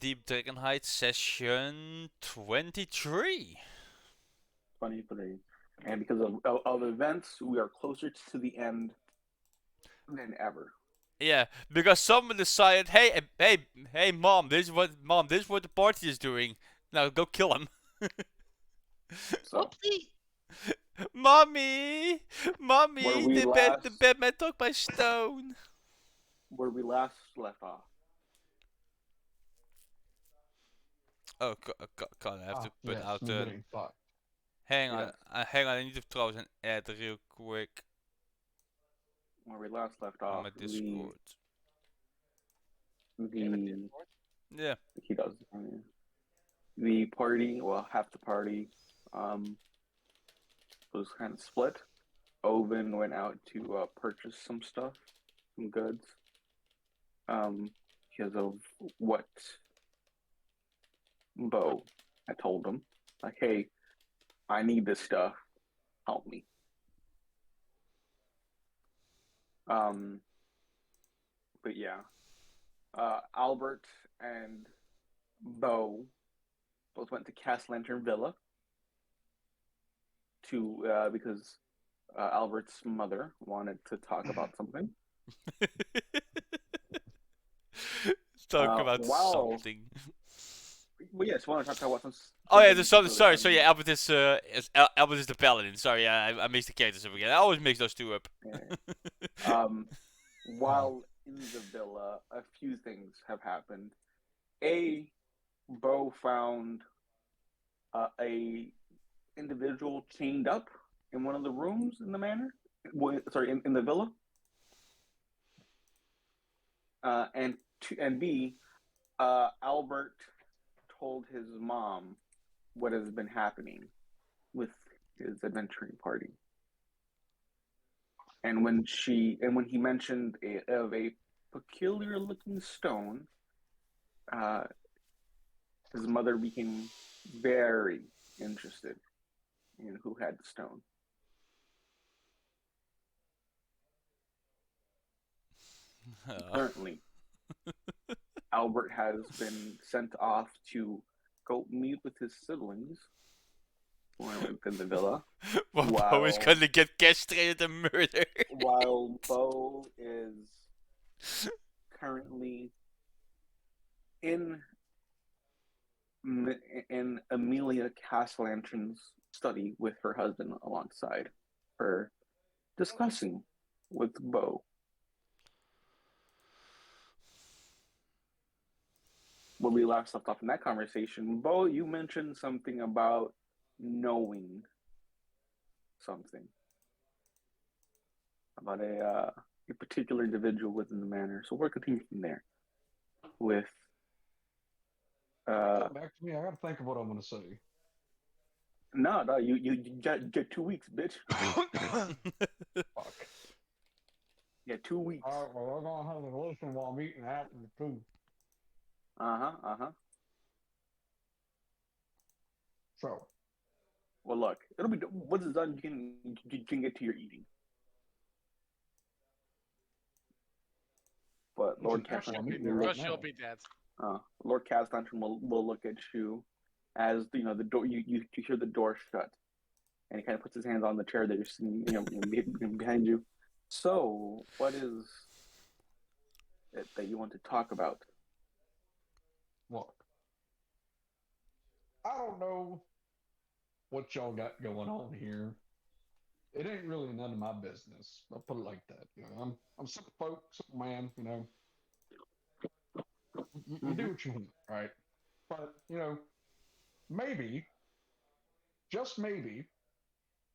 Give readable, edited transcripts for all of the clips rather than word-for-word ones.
Waterdeep Dragon Heist session 23. 23. And because of events, we are closer to the end than ever. Yeah, because someone decided, hey, mom, this is what the party is doing. Now go kill him. So, Mommy, where mommy, we the last Batman took my stone. where we last left off. Oh God, I have to put Yes, out we're the. getting fucked. Hang Yes, on, hang on. I need to throw an ad real quick where we last left on off, my the Discord. the Yeah. he does the party, well, half the party, um, was kind of split. Oven went out to purchase some stuff, some goods, because of what Bo had told him. Like, hey, I need this stuff. Help me. Um, but yeah, Albert and Bo both went to Cast Lantern Villa to because Albert's mother wanted to talk about something. Talk about While something. well, yes, wanted to talk about Oh yeah, something there's something. particularly. Sorry, so yeah, Albert is the paladin. Sorry, I mixed the characters up again. I always mix those two up. Um, while in the villa, a few things have happened. Bo found a individual chained up in one of the rooms in the manor. Sorry, in the villa. And B, Albert told his mom what has been happening with his adventuring party. And when he mentioned of a peculiar looking stone, his mother became very interested in who had the stone. Currently, Albert has been sent off to go meet with his siblings within the villa, Well, Bo is while gonna get castrated and murdered. Bo is currently in Amelia Castellantron's study with her husband alongside her, discussing with Bo. When we last left off in that conversation, Bo, you mentioned something about knowing something about a particular individual within the manor. So we're continuing from there with Come back to me. I gotta think of what I'm gonna say. no, you get 2 weeks, bitch. Fuck. Yeah, 2 weeks. All right, well, we're gonna have a listen while I'm eating apple too. Uh-huh. So, Well, look, it'll be once it's done. You can get to your eating. But Lord Lord Castellantron will look at you as the door. You hear the door shut, and he kind of puts his hands on the chair that you're sitting, behind you. So, what is it that you want to talk about? look, I don't know what y'all got going on here. It ain't really none of my business. I'll put it like that. I'm simple folk, simple man. You do what you want, right? But maybe, just maybe,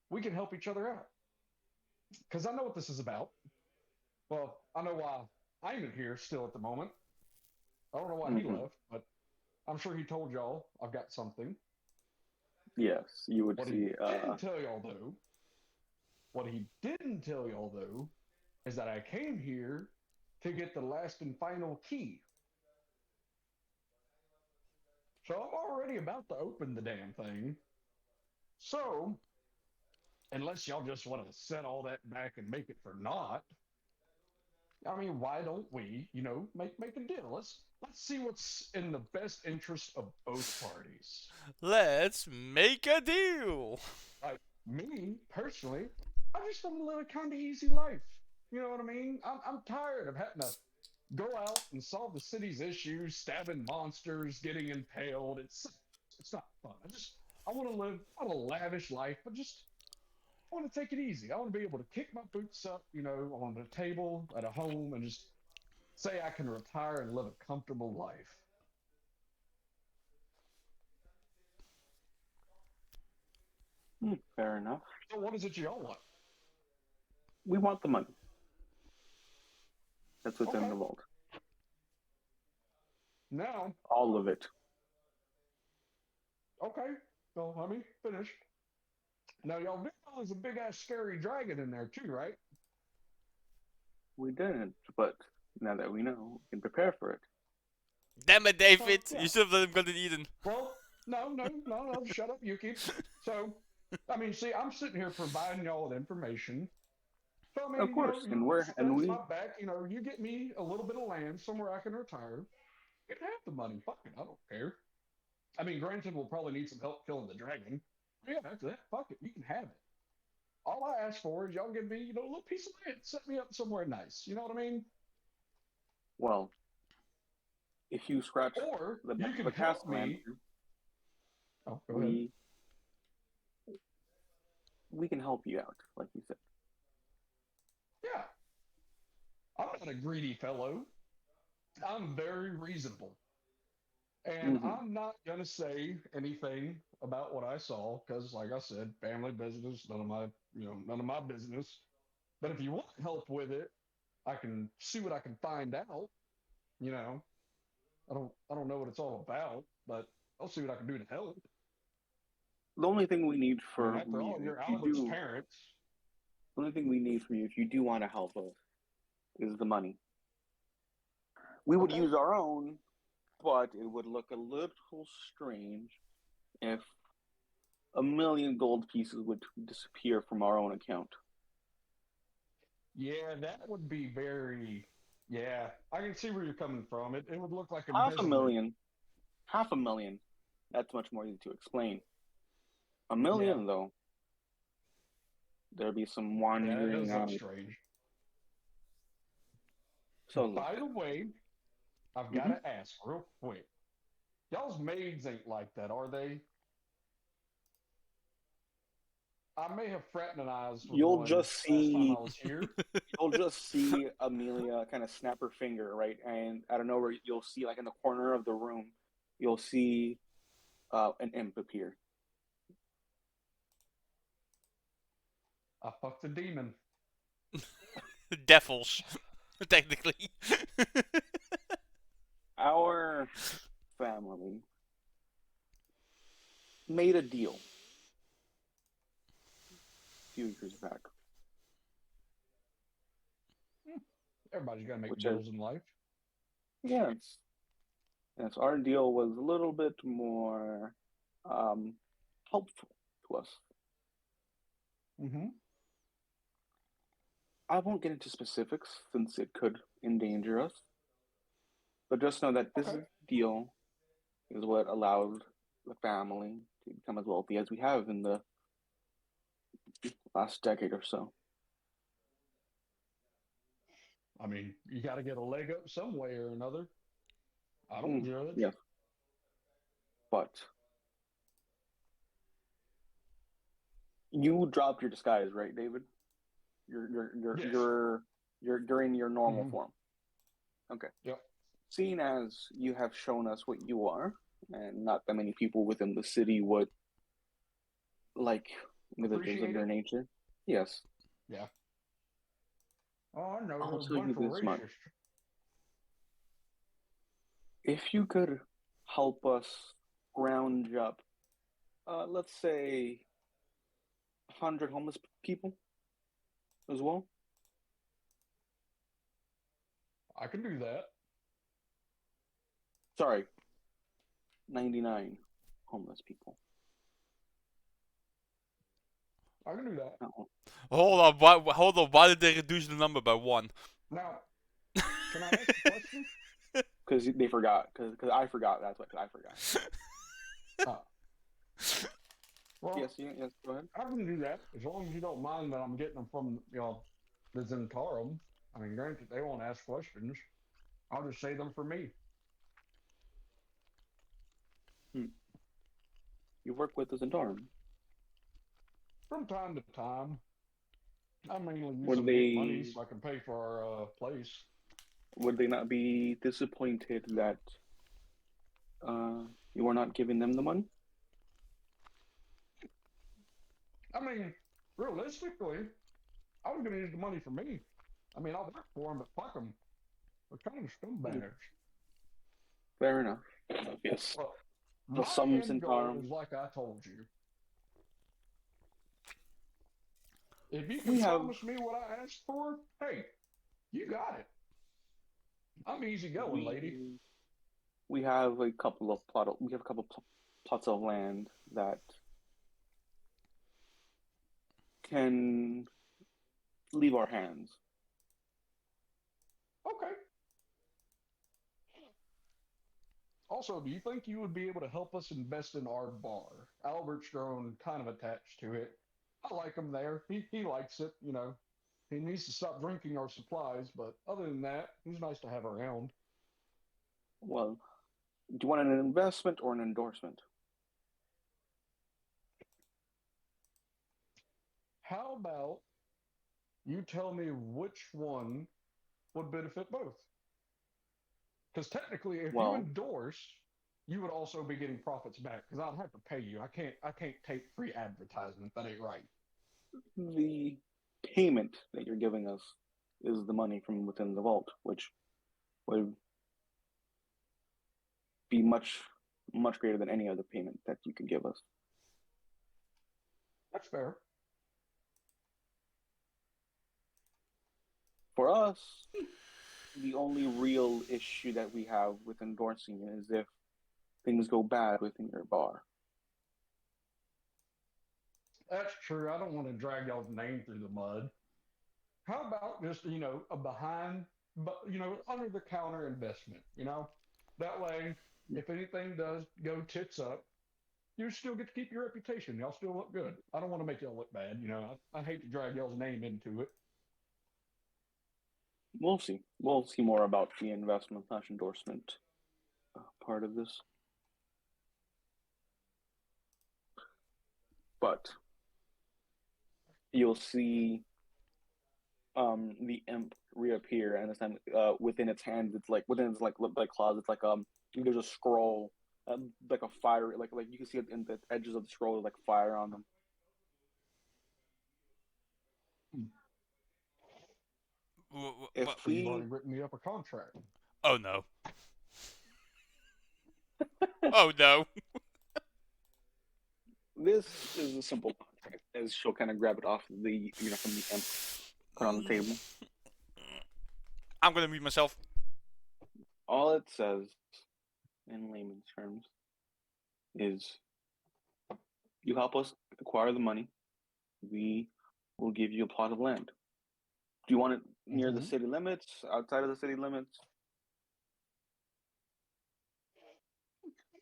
we can help each other out. Because I know what this is about. Well, I know why I'm in here still at the moment. I don't know why he left, but I'm sure he told y'all I've got something. Yes, you would What see. What he didn't tell y'all though, is that I came here to get the last and final key. So I'm already about to open the damn thing. So, unless y'all just want to set all that back and make it for naught, I mean, why don't we, make a deal? Let's see what's in the best interest of both parties. Let's make a deal. Like me personally, I just want to live a kind of easy life. You know what I mean? I'm tired of having to go out and solve the city's issues, stabbing monsters, getting impaled. It's not fun. I want to live not a lavish life, but just I want to take it easy. I want to be able to kick my boots up, on a table at a home and just say I can retire and live a comfortable life. Fair enough. So what is it y'all want? We want the money. That's what's in Okay. the vault. Now, All of it. okay. So let me finish. Now y'all do know there's a big ass scary dragon in there too, right? We didn't, but now that we know, we can prepare for it. Damn it, David! yeah. You should have let him go to Eden. Well, no. Shut up, Yuki. So, I mean, see, I'm sitting here providing y'all with information. So, I mean, Of course, you and we my back. You get me a little bit of land somewhere I can retire. You can have the money. Fuck it, I don't care. I mean, granted, we'll probably need some help killing the dragon. Yeah, that's it. Fuck it, you can have it. All I ask for is y'all give me, a little piece of land, set me up somewhere nice. You know what I mean? well, if you scratch Or the you back can of the help castle, me. Oh, go ahead. we can help you out, like you said. Yeah, I'm not a greedy fellow. I'm very reasonable. And Mm-hmm. I'm not going to say anything about what I saw because, like I said, family business, none of my business. But if you want help with it, I can see what I can find out. You know, I don't know what it's all about, but I'll see what I can do to help. The only thing we need I mean, from after all, you, you're if you Albert's do, parents. the only thing we need from you, if you do want to help us, is the money. We would Okay. use our own, but it would look a little strange if 1,000,000 gold pieces would disappear from our own account. Yeah, that would be very. Yeah, I can see where you're coming from. It would look like Half a embezzlement. million, half a million. That's much more easy to explain. A Yeah, million, though, there'd be some yeah, that wandering does look out. strange. So look, By the way, I've got mhm. to ask real quick. Y'all's maids ain't like that, are they? I may have fraternized with you'll one just last time see I was here. you'll just see Amelia kind of snap her finger, right? And I don't know where you'll see, like in the corner of the room, you'll see an imp appear. I fucked a demon. Devils, technically. Our family made a deal a few years back, Everybody's got to make which is deals in life. yes, yes. Our deal was a little bit more um, helpful to us. Mm-hmm. I won't get into specifics since it could endanger us, but just know that this Okay. deal is what allowed the family to become as wealthy as we have in the last decade or so. I mean, you got to get a leg up some way or another. I don't judge. Yes, but you dropped your disguise, right, David? You're you're you're Yes. you're you're in your normal Mm-hmm. form. Okay. Yep. Seeing as you have shown us what you are, and not that many people within the city would like villagers of Appreciate your it. nature, yes, Yeah. Oh, I know. I'll They're a tell bunch you of this much. racists. If you could help us round up, let's say 100 homeless people as well. I can do that. Sorry, 99 homeless people. I can do that. Oh, Hold on, why? Hold on. Why did they reduce the number by one? Now, Can I ask a question? Because they forgot. Because I forgot. That's why. Cause I forgot. Uh, well, Yes. Go ahead. I can do that as long as you don't mind that I'm getting them from the Zentarum. I mean, granted, they won't ask questions. I'll just say them for me. Hmm. You work with the Zentarum. From time to time, I mainly use Would them to make money they? so I can pay for our place. Would they not be disappointed that you are not giving them the money? I mean, realistically, I was going to use the money for me. I mean, I'll work for them, but fuck them. They're kind of Hmm. scumbags. Fair enough. Yes. Well, The my some end goal Zentarum. is like I told you. If you can We have promise me what I asked for, hey, you got it. I'm easy going, lady. we we have a couple of plots of land that can leave our hands. Okay. Also, do you think you would be able to help us invest in our bar? Albert's grown kind of attached to it. I like him there. He likes it, you know. He needs to stop drinking our supplies, but other than that, he's nice to have around. Well, do you want an investment or an endorsement? How about you tell me which one would benefit both? Because technically, if you Well, endorse, you would also be getting profits back. Because I'd have to pay you. I can't take free advertisement. That ain't right. the payment that you're giving us is the money from within the vault, which would be much greater than any other payment that you could give us. That's fair. For us, the only real issue that we have with endorsing it is if things go bad within your bar. That's true. I don't want to drag y'all's name through the mud. How about just a behind, but under the counter investment? That way, if anything does go tits up, you still get to keep your reputation. Y'all still look good. I don't want to make y'all look bad. I hate to drag y'all's name into it. We'll see. We'll see more about the investment slash endorsement part of this. But you'll see the imp reappear, and this time within its hands, it's like within its like closet, it's like there's a scroll, like a fire, like you can see it in the edges of the scroll, like fire on them. If So you've already we written me up a contract. Oh no. Oh no. This is a simple contract, as she'll kind of grab it off the from the imp, put on the table. I'm gonna mute myself. All it says, in layman's terms, is you help us acquire the money, we will give you a plot of land. Do you want it near the Mm-hmm. city limits, outside of the city limits?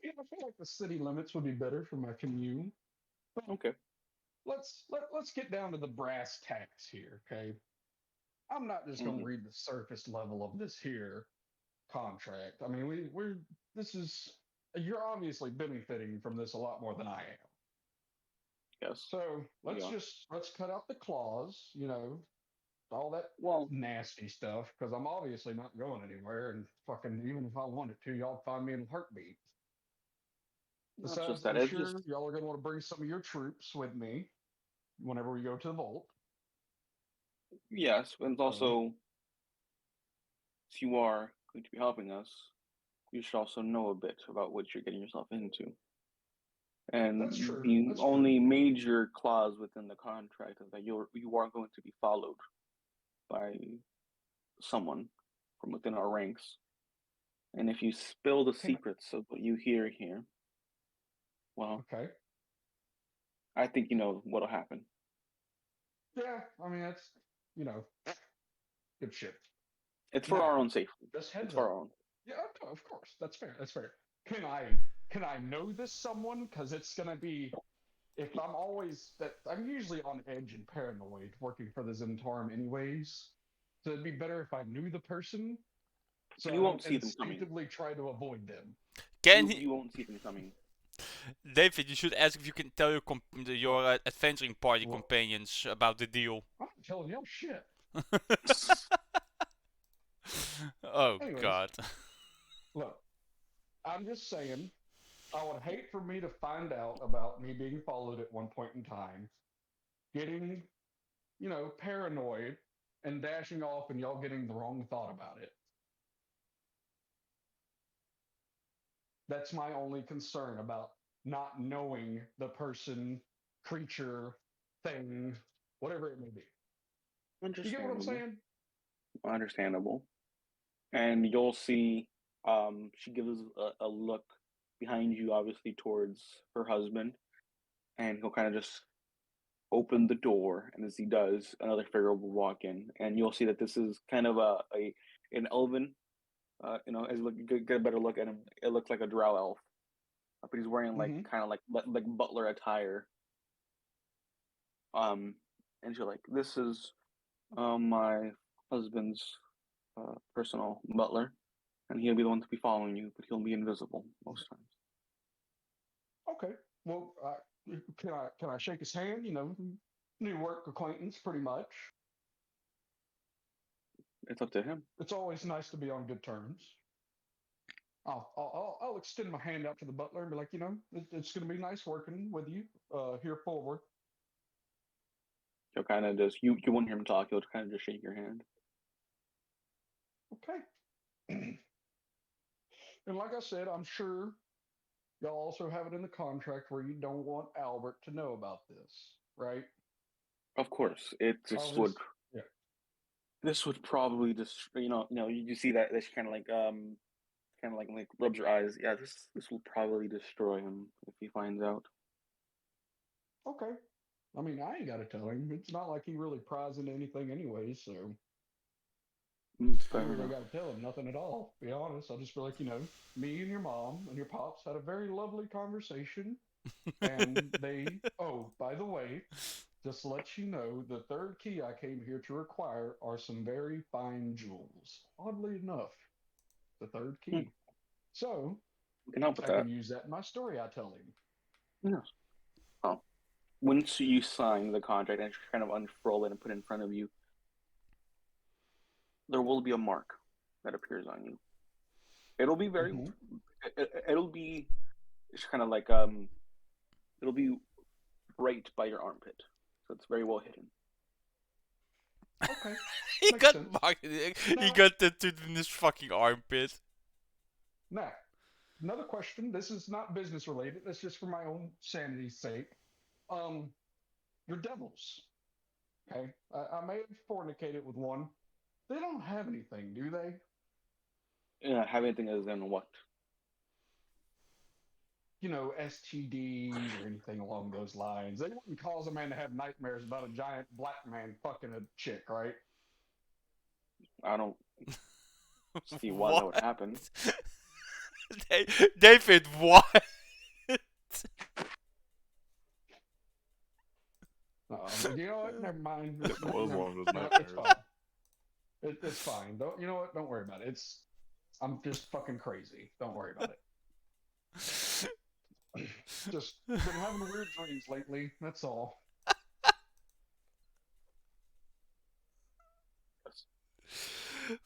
Yeah, I feel like the city limits would be better for my commune. But Okay. let's get down to the brass tacks here, okay? I'm not just gonna Mm-hmm. read the surface level of this here contract. I mean, we're this is you're obviously benefiting from this a lot more than I am. Yes, So we are. let's cut out the clause, all that Well, nasty stuff, because I'm obviously not going anywhere, and fucking even if I wanted to, y'all find me in a heartbeat. not just Besides, that. I'm It's just sure y'all are gonna want to bring some of your troops with me whenever we go to the vault. yes, and So also, if you are going to be helping us, you should also know a bit about what you're getting yourself into. that's And true. the That's true. only major clause within the contract is that you are going to be followed by someone from within our ranks. And if you spill the Can secrets of what you hear here, well, okay. I think you know what'll happen. Yeah, I mean that's you know good shit. It's for Now, our own safety. just heads It's for up. our own. Yeah, no, of course. That's fair. That's fair. Can I know this someone? Because it's gonna be if I'm always that I'm usually on edge and paranoid working for the Zentarum anyways. So it'd be better if I knew the person, so You I won't don't see them coming. instinctively try to avoid them. Can he, You won't see them coming. David? You should ask if you can tell your adventuring party Look, companions about the deal. I'm not telling y'all shit. Oh Anyways, God. look, I'm just saying, I would hate for me to find out about me being followed at one point in time, getting, paranoid and dashing off and y'all getting the wrong thought about it. That's my only concern about not knowing the person, creature, thing, whatever it may be. You get what I'm Understandable. saying? Understandable. And you'll see. She gives a look behind you, obviously towards her husband, and he'll kind of just open the door. And as he does, another figure will walk in, and you'll see that this is kind of an elven. As you get a better look at him, it looks like a drow elf, but he's wearing like Mm-hmm. kind of like butler attire. And she's like, "This is my husband's personal butler, and he'll be the one to be following you, but he'll be invisible most times." Okay. Well, can I shake his hand? New work acquaintance, pretty much. It's up to him. It's always nice to be on good terms. I'll extend my hand out to the butler and be like, it's going to be nice working with you here forward. He'll kind of just you won't hear him talk. He'll kind of just shake your hand. Okay. And like I said, I'm sure y'all also have it in the contract where you don't want Albert to know about this, right? Of course, it I'll just would. just yeah. This would probably just you see that she kind of like rubs her eyes. Yeah, this will probably destroy him if he finds out. Okay. I mean, I ain't got to tell him. It's not like he really pries into anything anyway, so I Fair ain't really enough. got to tell him nothing at all. To be honest, I'll just be like, me and your mom and your pops had a very lovely conversation, and they. Oh, by the way, just to let you know, the third key I came here to require are some very fine jewels. Oddly enough, the third Hmm, key. So we can help with I that. can use that in my story I tell him. Yes. Oh, once you sign the contract and kind of unfurl it and put it in front of you, there will be a mark that appears on you. It'll be very. Mm-hmm. It'll be. It's kind of like It'll be right by your armpit, so it's very well hidden. Okay, He makes got sense. marked. He Now, got tattooed in his fucking armpit. now, another question. This is not business related. That's just for my own sanity's sake. Um, your devils. Okay, I may have fornicated with one. They don't have anything, do they? Have anything as in what? STDs or anything along those lines. They wouldn't cause a man to have nightmares about a giant black man fucking a chick, right? I don't see why that would What? happen. David, what? You know what? Never mind. That was one of his No, it's nightmares. fine. It's fine. Don't you know what? Don't worry about it. I'm just fucking crazy. Don't worry about it. Just been having weird dreams lately. That's all.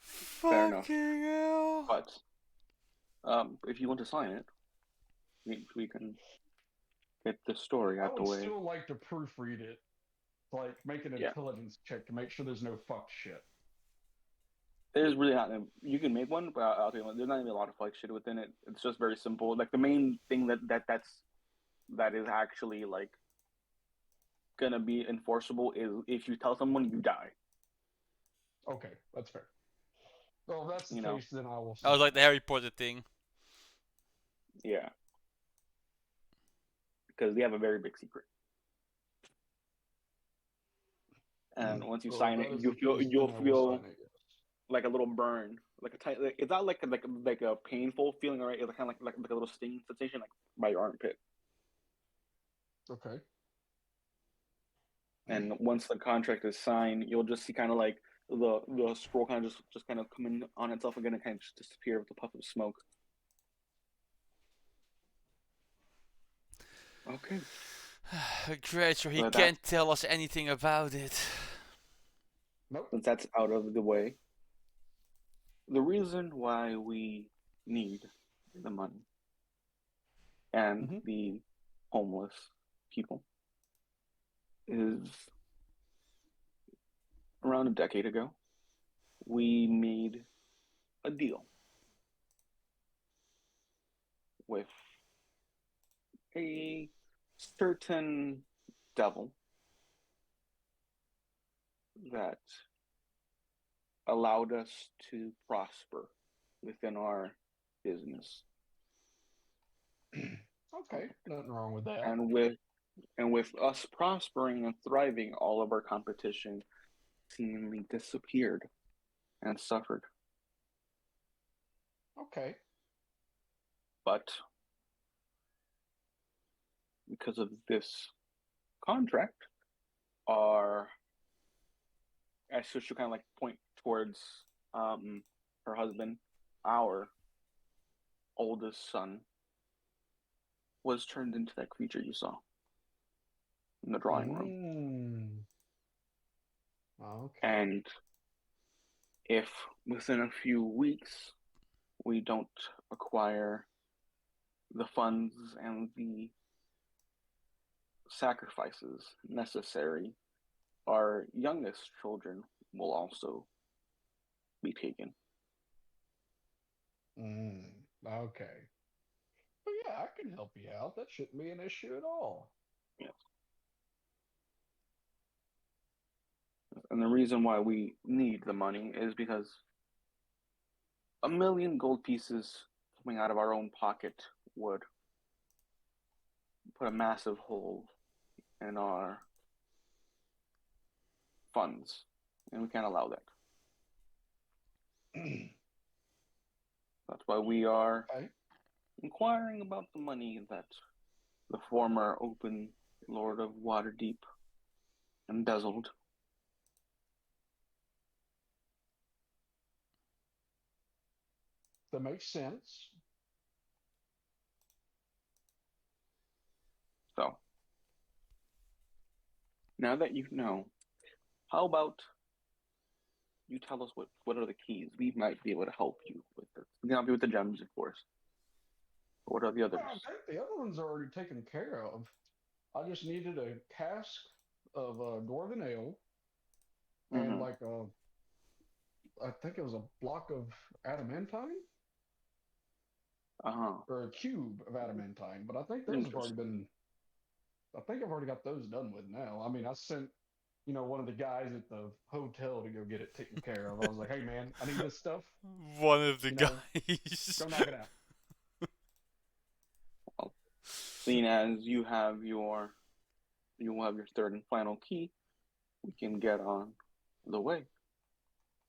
Fair enough. Fucking hell. But if you want to sign it, we can get the story I out the would way. still like to proofread it, like make an Yeah. intelligence check to make sure there's no fucked shit. There's really not. You can make one, but I'll tell you what. There's not gonna be a lot of like shit within it. It's just very simple. Like the main thing that is actually like gonna be enforceable is if you tell someone, you die. Okay, that's fair. Well, if that's the You know. case, then I will. I was sign like the it. Harry Potter thing. Yeah. Because they have a very big secret. And once you Well, sign if it, that is you'll the feel case, you'll then I will feel sign it. Yes. like a little burn, like a tight. Like, it's not like a painful feeling, right? It's kind of like a little stinging sensation, like by your armpit. Okay. And once the contract is signed, you'll just see kind of like the scroll kind of just kind of come in on itself again and kind of just disappear with a puff of smoke. Okay. Great, so he So can't tell us anything about it. Nope. since that's out of the way, the reason why we need the money and Mm-hmm. the homeless people is around a decade ago, we made a deal with a certain devil that allowed us to prosper within our business. Okay. Nothing wrong with that. And with us prospering and thriving, all of our competition seemingly disappeared and suffered. Okay. But because of this contract, our I should kind of like point towards her husband, our oldest son, was turned into that creature you saw in the drawing room. Okay. And if within a few weeks we don't acquire the funds and the sacrifices necessary, our youngest children will also be taken. Okay. Well, yeah, I can help you out. That shouldn't be an issue at all. Yes. And the reason why we need the money is because 1,000,000 gold pieces coming out of our own pocket would put a massive hole in our funds, and we can't allow that. That's why we are Okay. inquiring about the money that the former open Lord of Waterdeep embezzled. That makes sense. So, now that you know, how about you tell us what are the keys? We might be able to help you with this. We can help you with the gems, of course. But what are the others? Well, I think the other ones are already taken care of. I just needed a cask of dwarven ale and Mm-hmm. like I think it was a block of adamantine Uh-huh. or a cube of adamantine. But I think those have already Interesting. been. I think I've already got those done with now. I mean, I sent one of the guys at the hotel to go get it taken care of. I was like, hey man, I need this stuff. One of the You know, guys. go knock it out. Well, seeing as you have your third and final key, we can get on the way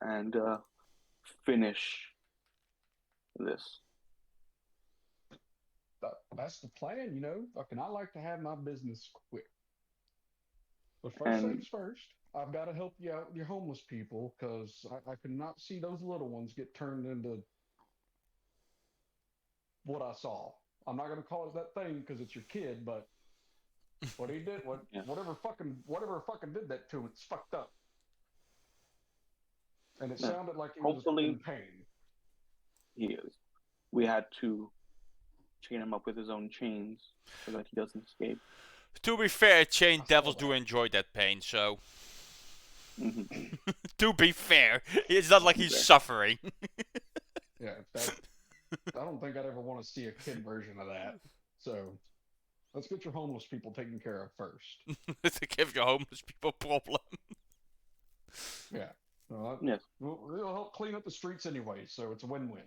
and finish this. That's the plan. Fucking, I like to have my business quick. But first And things first, I've got to help you out with your homeless people because I could not see those little ones get turned into what I saw. I'm not going to call it that thing because it's your kid, but what he did, yeah, whatever fucking did that to him, it's fucked up. And it yeah. sounded like he was Hopefully in pain. he is. We had to chain him up with his own chains so that he doesn't escape. To be fair, I chained saw devils do that. enjoy that pain, so. Mm-hmm. To be fair, it's not like he's Fair. suffering. Yeah, I don't think I'd ever want to see a kid version of that. So let's get your homeless people taken care of first. To give your homeless people a problem. Yeah. Well, Yes. it'll help clean up the streets anyway, so it's a win-win.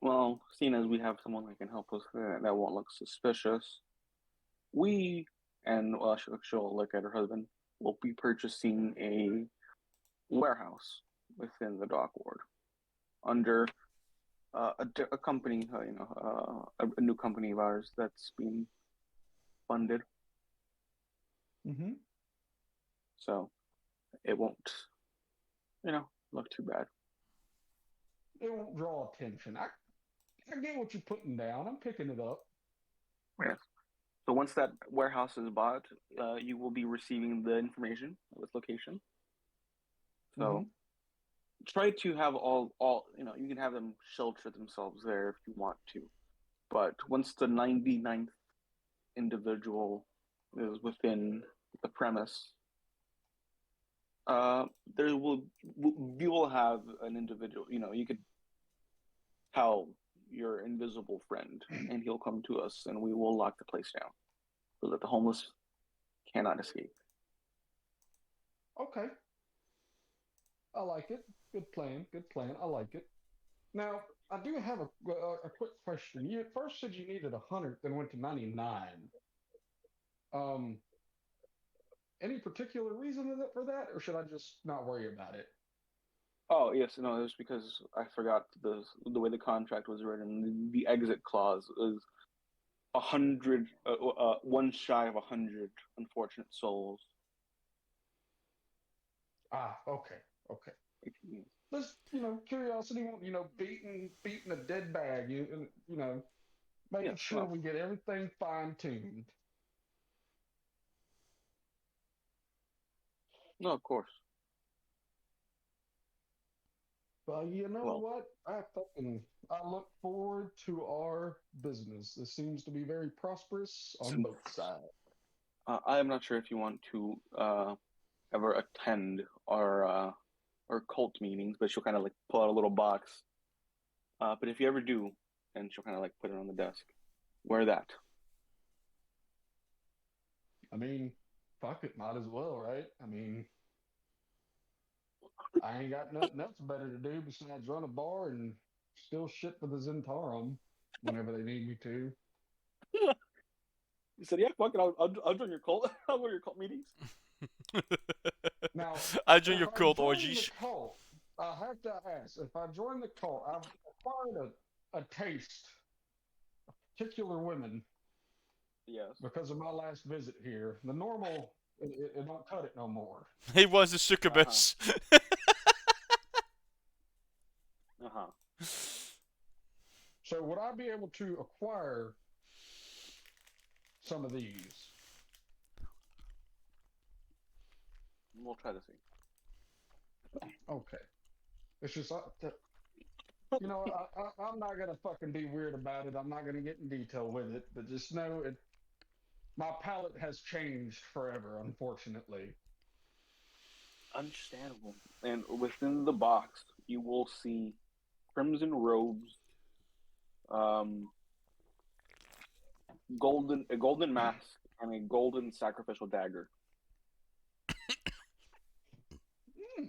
Well, seeing as we have someone that can help us that won't look suspicious, we and she'll look at her husband. Will be purchasing a warehouse within the dock ward under a company, a new company of ours that's being funded. Mm-hmm. So it won't, look too bad. It won't draw attention. I get what you're putting down. I'm picking it up. Yes. So once that warehouse is bought, you will be receiving the information with location. So try to have all you can have them shelter themselves there if you want to. But once the 99th individual is within the premise, there will we will have an individual. You could tell your invisible friend, and he'll come to us, and we will lock the place down so that the homeless cannot escape. Okay. I like it. Good plan. Good plan. I like it. Now, I do have a quick question. You at first said you needed 100, then went to 99. Um, any particular reason for that, or should I just not worry about it? Oh yes, no, it was because I forgot the way the contract was written. The exit clause is 100, one shy of 100 unfortunate souls. Ah, okay, okay. Just curiosity, beating a dead bag. Making Yes, sure well, we get everything fine tuned. no, of course. But you know Well, what? I look forward to our business. This seems to be very prosperous on since both sides. I am not sure if you want to ever attend our cult meetings, but she'll kind of like pull out a little box. But if you ever do, and she'll kind of like put it on the desk, wear that. I mean, fuck it, might as well, right? I mean, I ain't got nothing else better to do besides run a bar and still shit for the Zentarum whenever they need me to. He said, "Yeah, fuck it, I'll join your cult. I'll go to your cult meetings." Now, I join if your I cult join the orgies. cult, I have to ask, if I join the cult, I've acquired a taste of particular women Yes. because of my last visit here. The normal, it don't cut it no more. He was a Uh huh. succubus. Uh huh. So would I be able to acquire some of these? We'll try to see. Okay. It's just, I'm not gonna fucking be weird about it. I'm not gonna get in detail with it, but just know it. My palate has changed forever, unfortunately. Understandable. And within the box, you will see crimson robes, um, a golden mask, and a golden sacrificial dagger. Hmm.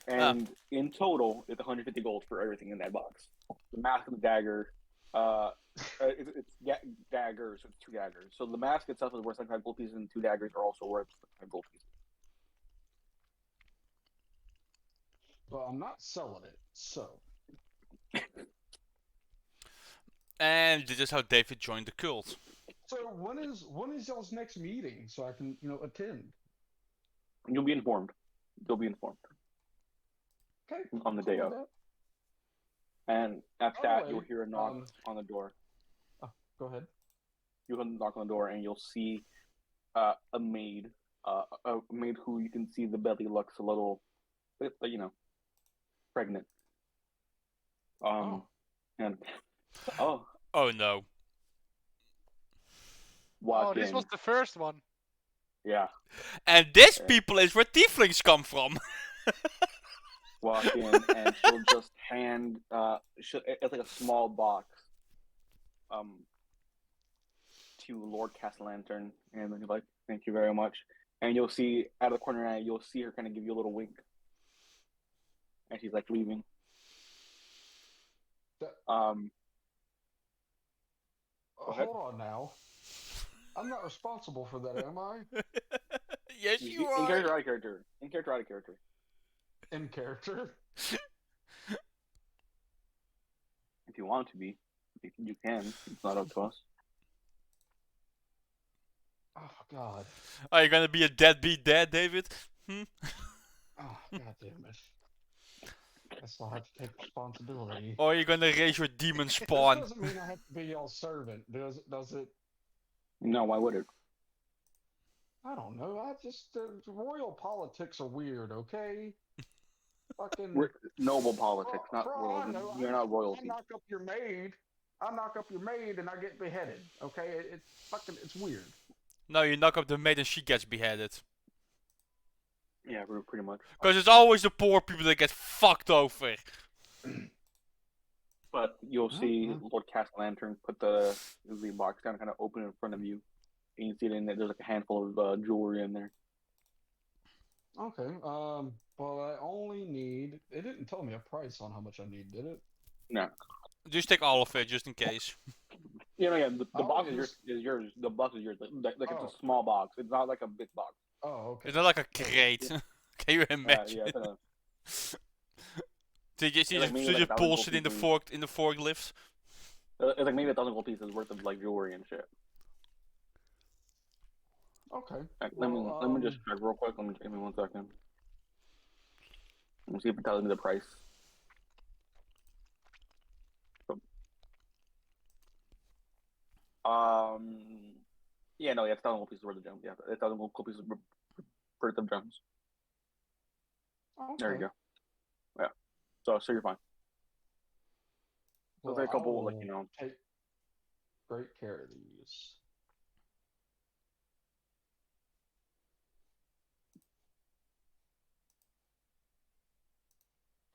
Ah, And in total, it's 150 gold for everything in that box. The mask and the dagger, it's daggers, so it's two daggers. So the mask itself is worth 75 gold pieces, and two daggers are also worth 75 gold pieces. Well, I'm not selling it, so. and this is how David joined the cult. So when is y'all's next meeting so I can attend? You'll be informed. You'll be informed Okay, on the cool day with of. that. And after By the that, you'll way, hear a knock on the door. go ahead. You'll knock on the door, and you'll see a maid, a maid who you can see the belly looks a little, pregnant. Oh, And oh, Oh no. Oh, walk this was in. the first one. Yeah, And this yeah. people is where tieflings come from. Walk in, and she'll just hand. It's like a small box. To Lord Castlantern, and then you're like, "Thank you very much." And you'll see out of the corner of your eye, you'll see her kind of give you a little wink, and she's like leaving. that, Go ahead. hold on now. I'm not responsible for that, am I? Yes, you In are. character, out of character. In character, out of character. In character. If you want to be, you can. It's not up to us. Oh God. Are you gonna be a deadbeat dad, David? Hmm? Oh God damn it. Guess I'll have to take responsibility. Or are you gonna raise your demon This spawn? doesn't mean I have to be y'all's servant, does it? No, why would it? I don't know. I just royal politics are weird. Okay. Fucking. We're noble politics, not For all royal. I know, You're not I royalty. knock up your maid. I knock up your maid and I get beheaded. Okay, it's fucking. It's weird. No, you knock up the maid and she gets beheaded. Yeah, pretty much. Because it's always the poor people that get fucked over. But you'll see Mhm. Lord Cast Lantern put the box down, kind of open in front of you, and you see it in there. There's like a handful of jewelry in there. Okay. Well, I only need. It didn't tell me a price on how much I need, did it? No, Just take all of it, just in case. yeah. The I'll box is just- yours. The box is yours. Like Oh. it's a small box. It's not like a big box. Oh, okay. It's not like a crate. Can you imagine? Yeah. It's like Did you see like maybe so like you 1,000 pull gold shit in the pieces. forklift? It's like maybe 1,000 gold pieces worth of like jewelry and shit. Okay. Like, Well, let me just check real quick. Give me 1 second. Let me see if it tells me the price. Yeah, no, yeah, it's 1,000 gold pieces worth of gems. Yeah, it's 1,000 gold pieces worth of gems. Okay. There you go. Yeah. So you're fine. Well, There's a couple, I like, will take great care of these.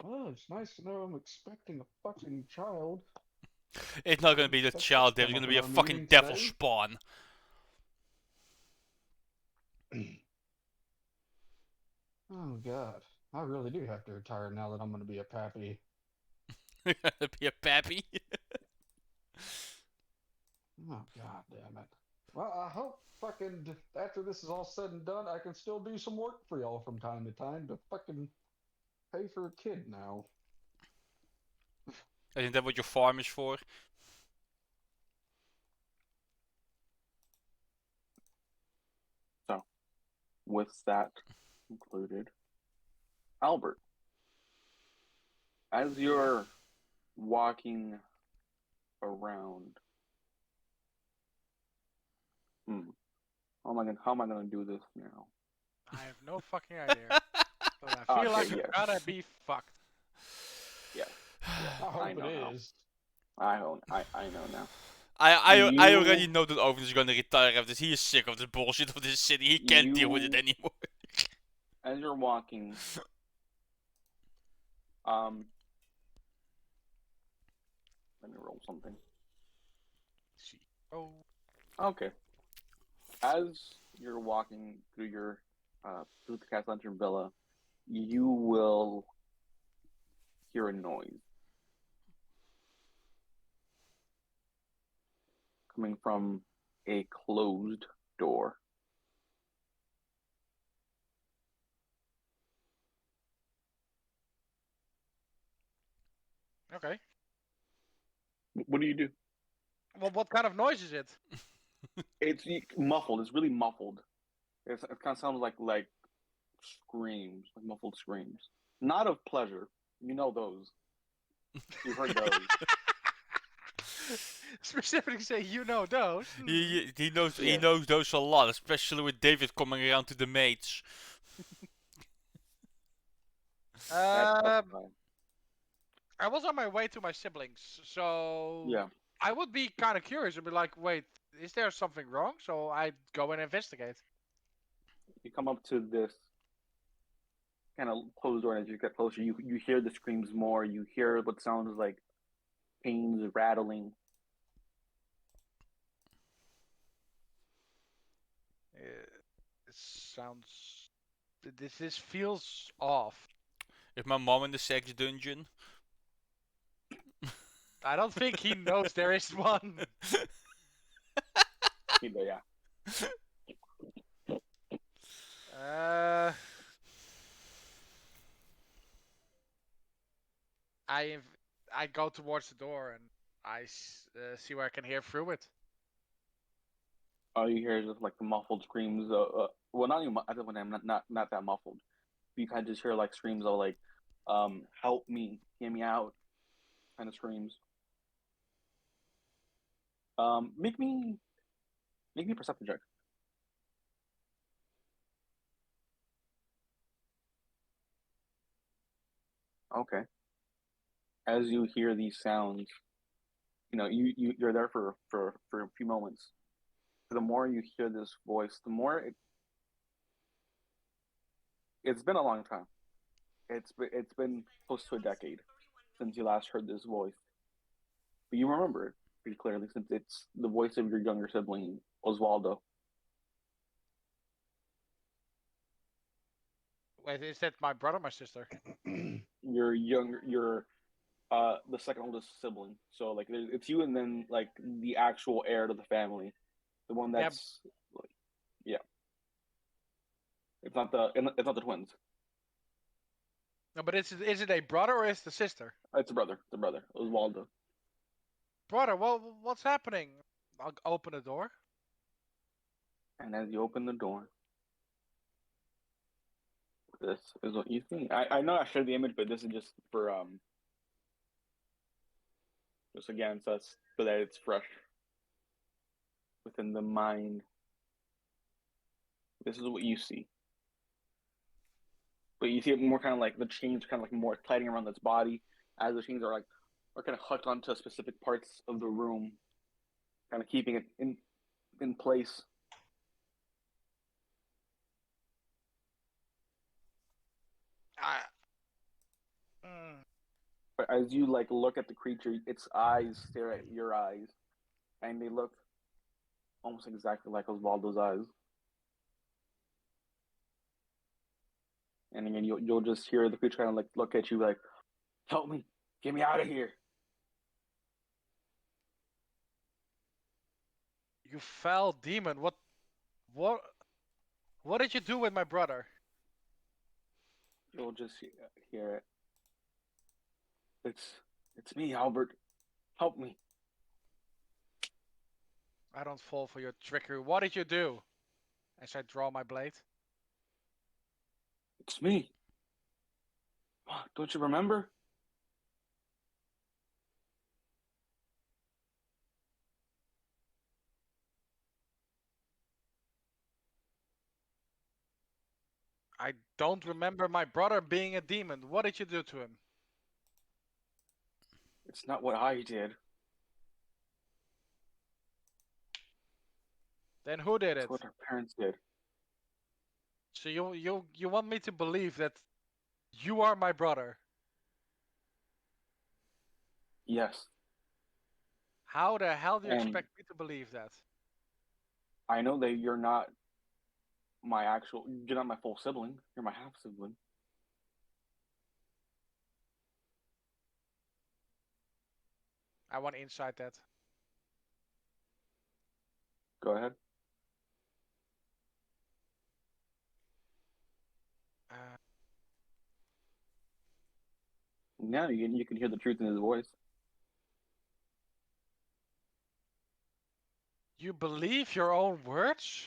Oh, it's nice to know I'm expecting a fucking child. It's not gonna be the That's child, come David. It's up gonna in be a our fucking meeting devil today. spawn. Oh God, I really do have to retire now that I'm going to be a pappy. You're gonna be a pappy. Oh God damn it. Well, I hope fucking after this is all said and done, I can still do some work for y'all from time to time to fucking pay for a kid now. Isn't that what your farm is for? So, with that included, Albert, as you're walking around, how am I gonna do this now? I have no fucking idea. But I feel like Okay, it's yes. gonna be fucked. Yes. I hope know it now. is. I know now. I You- already know that Owen is gonna retire after this. He is sick of this bullshit of this city. He can't deal with it You- anymore. As you're walking, let me roll something. Oh, Okay. As you're walking through your through the Cast Lantern Villa, you will hear a noise coming from a closed door. okay. What do you do? Well, what kind of noise is it? It's muffled. It's really muffled. It kind of sounds like screams, like muffled screams. Not of pleasure. You know those. You've heard those. Specifically say you know those. He knows Yeah. those a lot, especially with David coming around to the mates. That's fine. I was on my way to my siblings, so Yeah. I would be kind of curious and be like, wait, is there something wrong? So I'd go and investigate. You come up to this kind of closed door, and as you get closer, you hear the screams more. You hear what sounds like panes rattling. It sounds. This feels off. Is my mom in the sex dungeon? I don't think he knows there is one. Yeah. I go towards the door and I see where I can hear through it. All you hear is just like the muffled screams. Well, not even. I think when I'm not that muffled. You kind of just hear like screams of like, "Help me, get me out," kind of screams. Make me a perception check. Okay. As you hear these sounds, you're there for a few moments. The more you hear this voice, the more it's been a long time. It's been close to a decade since you last heard this voice, but you remember it pretty clearly since it's the voice of your younger sibling, Oswaldo. Wait, is that my brother, or my sister? Your the second oldest sibling. So like it's you and then like the actual heir to the family, the one Yeah. that's like, yeah. It's not the twins. No, but is it a brother or is it a sister? It's a brother. The brother, Oswaldo. Brother, well, what's happening? I'll open the door. And as you open the door, this is what you see. I know I shared the image, but this is just for just again so that it's fresh within the mind. This is what you see. But you see it more kind of like the chains kind of like more tightening around its body as the chains are kind of hooked onto specific parts of the room, kind of keeping it in place. I, mm, But as you like look at the creature, its eyes stare at your eyes, and they look almost exactly like Osvaldo's eyes. And again, you'll just hear the creature kind of like look at you like, "Help me, get me out of here." you foul demon! What, what did you do with my brother? You'll just hear it. It's me, Albert. Help me. I don't fall for your trickery. What did you do? As I draw my blade. It's me. Don't you remember? I don't remember my brother being a demon. What did you do to him? It's not what I did. Then who did It's it? what our parents did. So you want me to believe that you are my brother? Yes. How the hell do you And expect me to believe that? I know that you're not my full sibling. You're my half sibling. I want inside that. Go ahead. Uh, Now you can hear the truth in his voice. you believe your own words?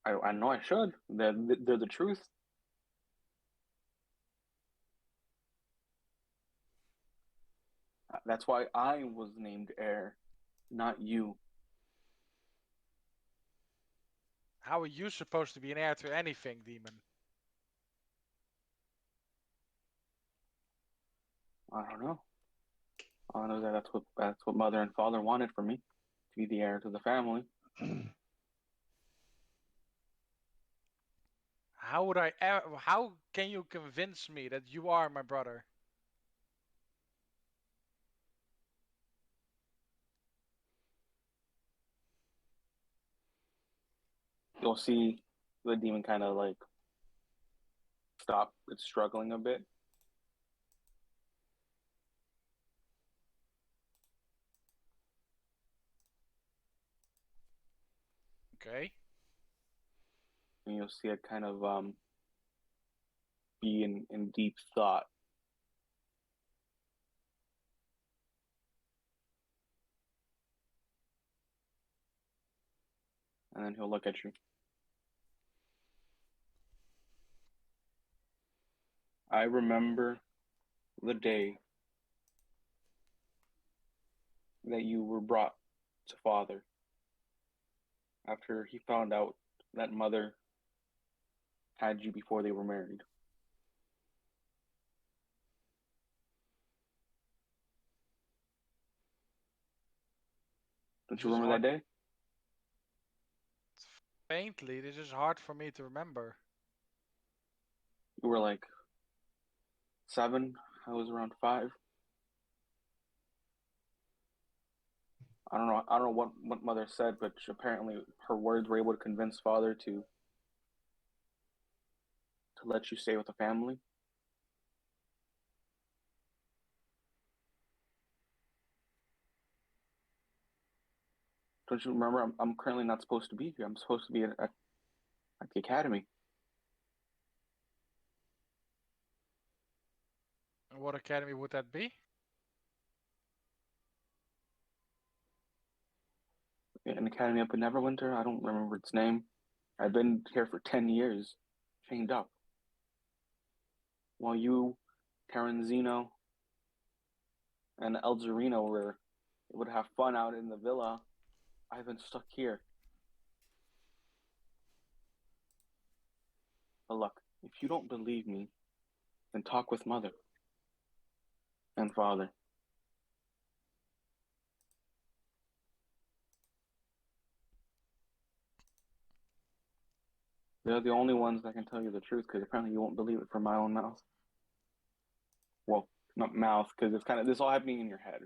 I know I should. They're the truth. That's why I was named heir, not you. How are you supposed to be an heir to anything, demon? I don't know. I know that that's what mother and father wanted for me, to be the heir to the family. How can you convince me that you are my brother? You'll see the demon kind of like stop. It's struggling a bit. Okay. And you'll see it kind of be in deep thought and then he'll look at you. I remember the day that you were brought to father after he found out that mother had you before they were married. Don't you This is remember hard. that day? Faintly, this is hard for me to remember. You were like 7. I was around 5. I don't know what mother said, but apparently her words were able to convince father to let you stay with the family. Don't you remember? I'm currently not supposed to be here. I'm supposed to be at the academy. And what academy would that be? An academy up in Neverwinter. I don't remember its name. I've been here for 10 years, chained up. While you, Terenzino, and Elzerino would have fun out in the villa, I've been stuck here. But look, if you don't believe me, then talk with mother and father. They're the only ones that can tell you the truth, because apparently you won't believe it from my own mouth. Well, not mouth, because it's kind of this all happening in your head.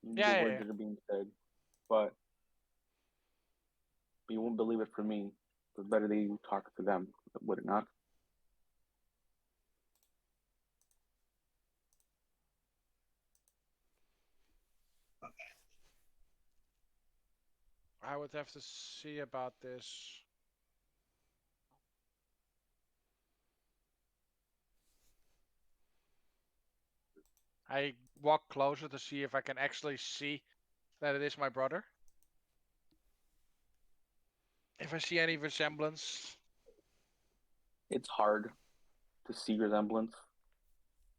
Yeah, The yeah, words yeah. that are being said, but you won't believe it from me. It's better that you talk to them, would it not? I would have to see about this. I walk closer to see if I can actually see that it is my brother. If I see any resemblance. It's hard to see resemblance.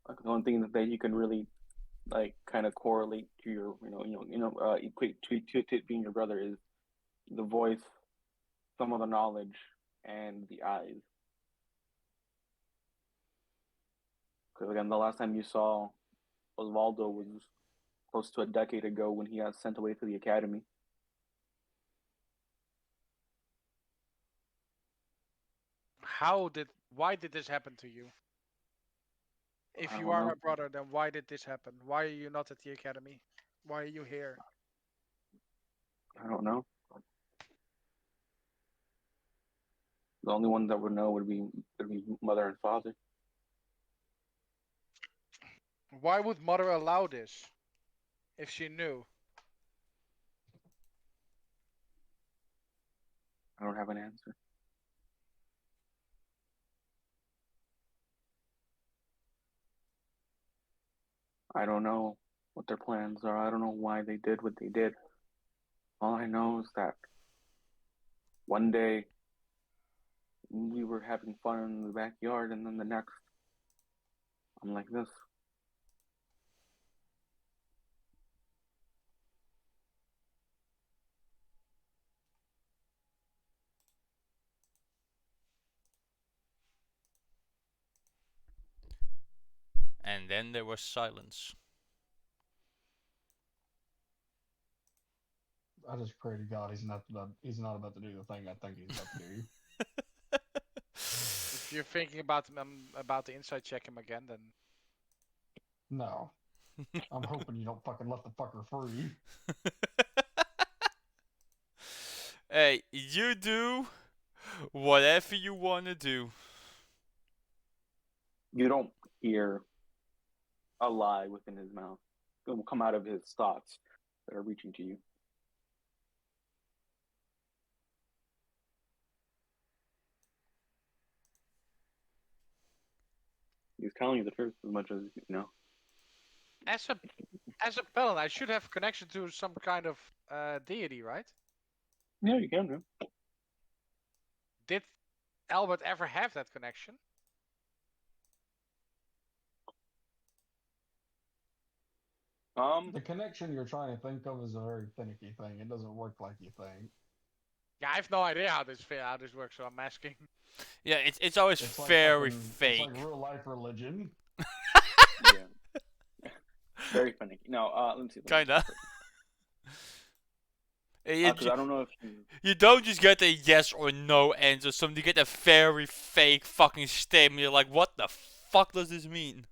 Like the only thing that you can really like kind of correlate to your equate to it being your brother is the voice, some of the knowledge, and the eyes. Because again, the last time you saw Osvaldo was close to a decade ago when he got sent away to the academy. Why did this happen to you? If I you don't are my know. brother, then why did this happen? Why are you not at the academy? Why are you here? I don't know. The only ones that would know would be mother and father. Why would mother allow this? If she knew. I don't have an answer. I don't know what their plans are. I don't know why they did what they did. All I know is that one day we were having fun in the backyard, and then the next, I'm like this. And then there was silence. I just pray to God he's not about to do the thing I think he's about to do. If you're thinking about the inside check him again, then No. I'm hoping you don't fucking let the fucker free. Hey, you do whatever you wanna do. You don't hear a lie within his mouth. It will come out of his thoughts that are reaching to you. He's telling you the truth as much as you know. as a paladin, I should have connection to some kind of deity, right? Yeah, you can. did Albert ever have that connection? The connection you're trying to think of is a very finicky thing. It doesn't work like you think. Yeah, I have no idea how this works, so I'm asking. Yeah, it's always It's like very fucking, fake. It's like real life religion. Yeah. Very funny. No, let me see. Kinda. Because I don't know if you. You don't just get a yes or no answer. You get a very fake fucking statement. You're like, what the fuck does this mean?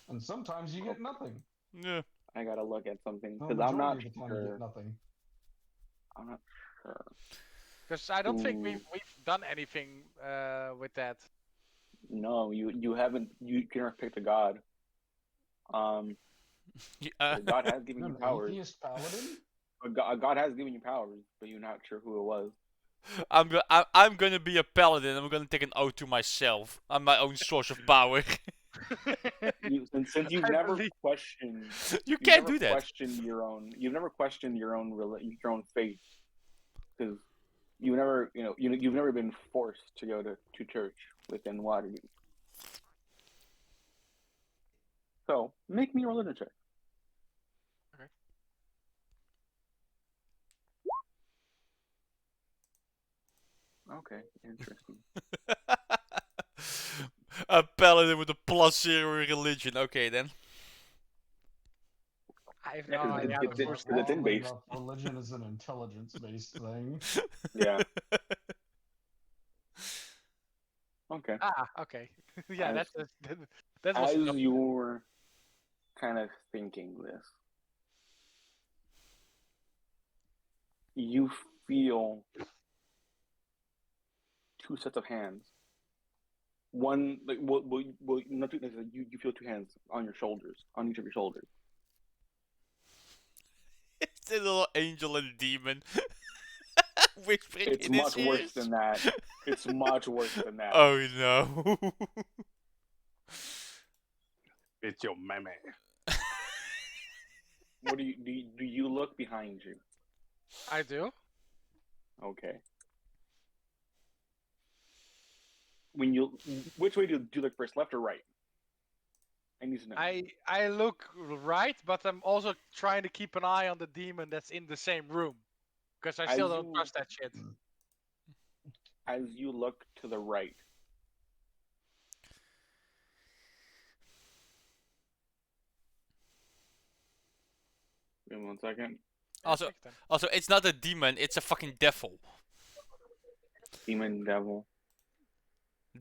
And sometimes you get nothing. Yeah. I gotta look at something The because I'm not majority of the time you sure. get nothing. I'm not sure. Because I don't think Ooh. we've done anything with that. No, you haven't. You can never picked a god. God has given You're you an powers. atheist paladin? A God has given you powers, but you're not sure who it was. I'm gonna be a paladin. I'm gonna take an oath to myself. I'm my own source of power. Since you've I never believe- questioned, You you've can't never do that. questioned your own. You've never questioned your own faith, because you never, you've never been forced to go to church within Waterdeep. So make me a religion check. Okay, interesting. A paladin with a +0 religion. Okay then. I have Yeah, no 'cause idea. it's- how it's- it's in base. Religion is an intelligence-based thing. Yeah. Okay. okay. Yeah, As- that was As enough. you're kind of thinking this, you feel two sets of hands. One, like, not two, you feel two hands on your shoulders, on each of your shoulders. It's a little angel and demon. Whispering It's in his much worse ears. than that. It's much worse than that. Oh no. It's your meme. What do you look behind you? I do. Okay. Which way do you look first, left or right? I need to know. I look right, but I'm also trying to keep an eye on the demon that's in the same room, because I still don't trust that shit. As you look to the right, give me 1 second. Also, it's not a demon. It's a fucking devil. Demon, devil.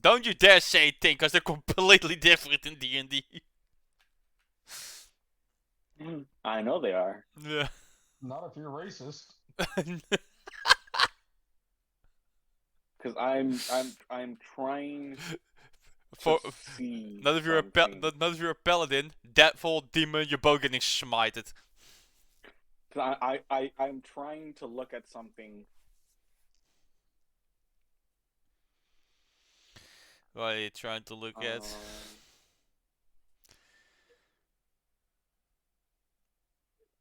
Don't you dare say thing, because they're completely different in D&D. I know they are. Yeah. Not if you're racist. Because I'm trying For to see. not if you're not if you're a paladin, devil, demon, you're both getting smited. Because I'm trying to look at something. What are you trying to look at?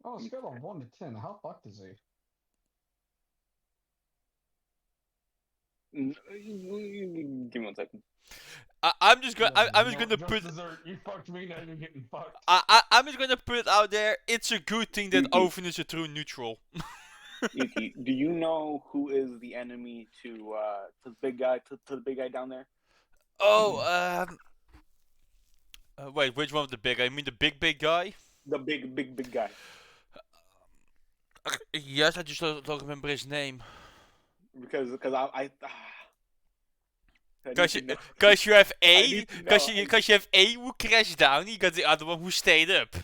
On a scale of 1 to 10, how fucked is he? Give me 1 second. I'm just gonna I'm just No, gonna just put dessert. You fucked me, now you're getting fucked. I'm just gonna put it out there. It's a good thing that Yuki. Oven is a true neutral. Yuki, do you know who is the enemy to the big guy to the big guy down there? Oh, wait, which one was the big guy? You mean the big guy? The big guy. Yes, I just don't remember his name. Because Cause you have I A, need to know. cause you have A who crashed down. You got the other one who stayed up.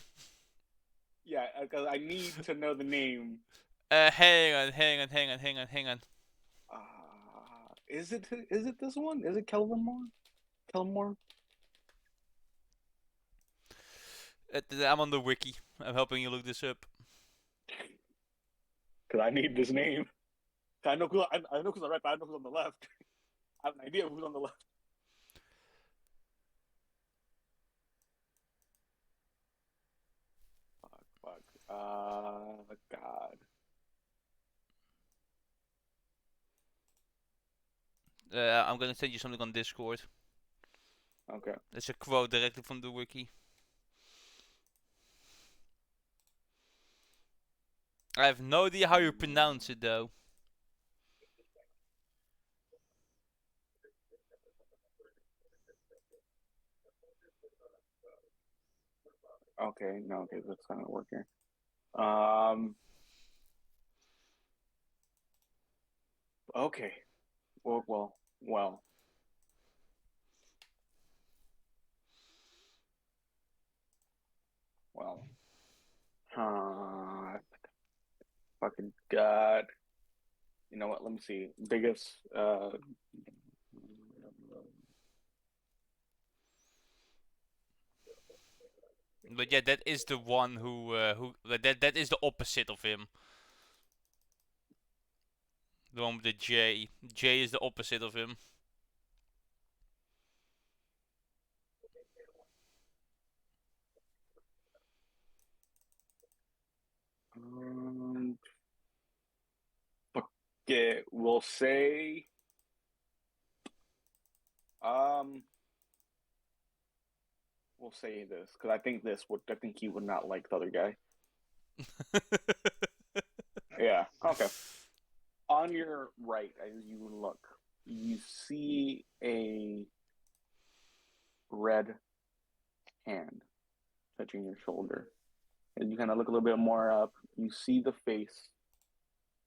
Yeah, because I need to know the name. Hang on. Is it this one? Is it Kelmore? Kelmore? I'm on the wiki. I'm helping you look this up. Because I need this name. I know who's on the right, but I know who's on the left. I have an idea of who's on the left. Fuck. God. I'm gonna send you something on Discord. Okay. It's a quote directly from the wiki. I have no idea how you pronounce it though. Okay. No. Okay. That's not gonna work here. Um. Okay. Well. Well. Well. Well. Fucking God. You know what? Let me see. Biggest. But yeah, that is the one who that is the opposite of him. The one with the J. J is the opposite of him. Um. Okay. We'll say. Um. We'll say this because I think this would. I think he would not like the other guy. Yeah. Okay. On your right, as you look, you see a red hand touching your shoulder. As you kind of look a little bit more up, you see the face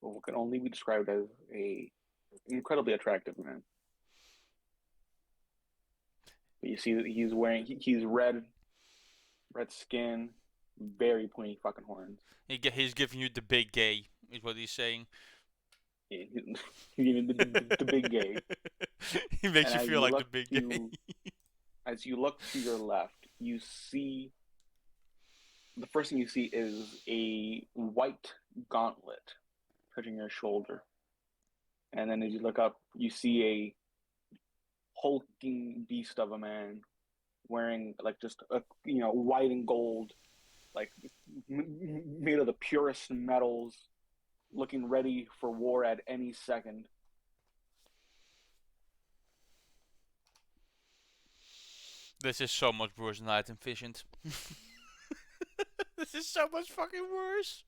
of what can only be described as a incredibly attractive man. But you see that he's wearing he's red skin, very pointy fucking horns. He's giving you the big gay, is what he's saying. He's the big gay. He makes And you as feel you like the look big gay. to as you look to your left, you see the first thing you see is a white gauntlet touching your shoulder. And then as you look up, you see a hulking beast of a man wearing like just a white and gold, like made of the purest metals, looking ready for war at any second. This is so much worse than I had envisioned. This is so much fucking worse.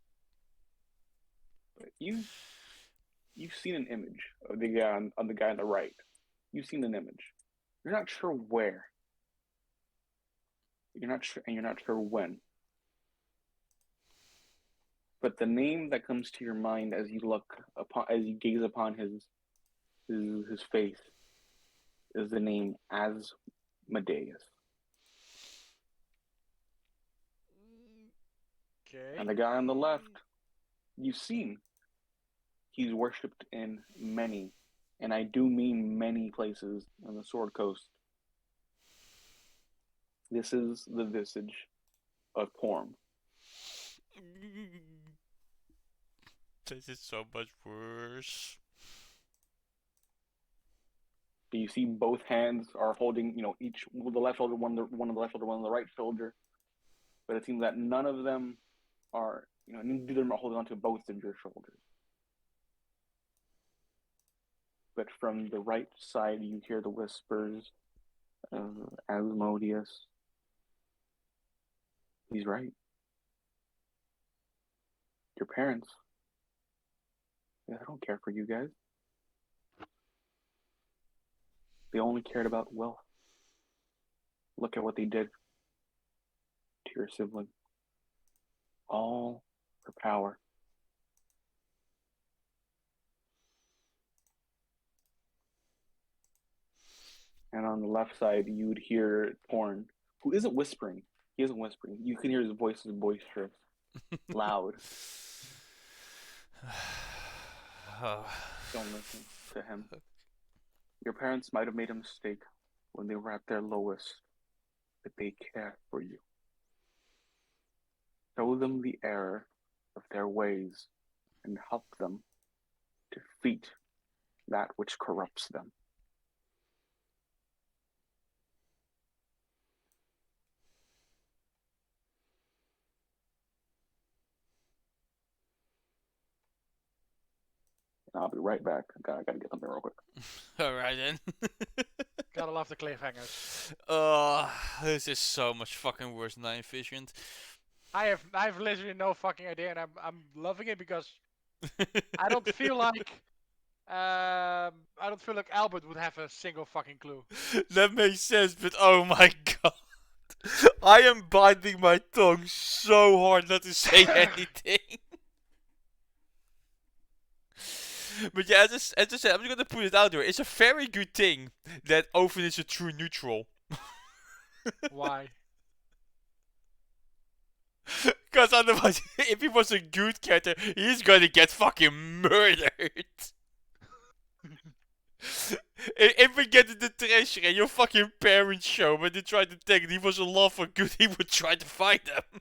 But you've seen an image of the guy on the guy on the right. You've seen an image. You're not sure where. You're not sure, and you're not sure when. But the name that comes to your mind as you you gaze upon his face, is the name Asmodeus. Okay. And the guy on the left, you've seen. He's worshipped in many, and I do mean many places on the Sword Coast. This is the visage of Porm. This is so much worse. You see both hands are holding, each the left shoulder, one on the left shoulder, one on the right shoulder. But it seems that none of them are, neither of them are holding onto both of your shoulders. But from the right side, you hear the whispers of Asmodeus. He's right. Your parents, they don't care for you guys. They only cared about wealth. Look at what they did to your sibling. All for power. And on the left side, you would hear Porn, who isn't whispering. He isn't whispering. You can hear his voice is boisterous, loud. Don't listen to him. Your parents might have made a mistake when they were at their lowest, but they care for you. Show them the error of their ways and help them defeat that which corrupts them. I'll be right back. I gotta get something real quick. Alright then. Gotta love the cliffhangers. This is so much fucking worse than I envisioned. I have literally no fucking idea, and I'm loving it because I don't feel like Albert would have a single fucking clue. That makes sense, but oh my god. I am biting my tongue so hard not to say anything. But yeah, as I said, I'm just gonna put it out there. It's a very good thing that Oven is a true neutral. Why? Because otherwise, if he was a good character, he's gonna get fucking murdered. If we get in the treasure and your fucking parents show when they try to take it, he was a love for good, he would try to fight them.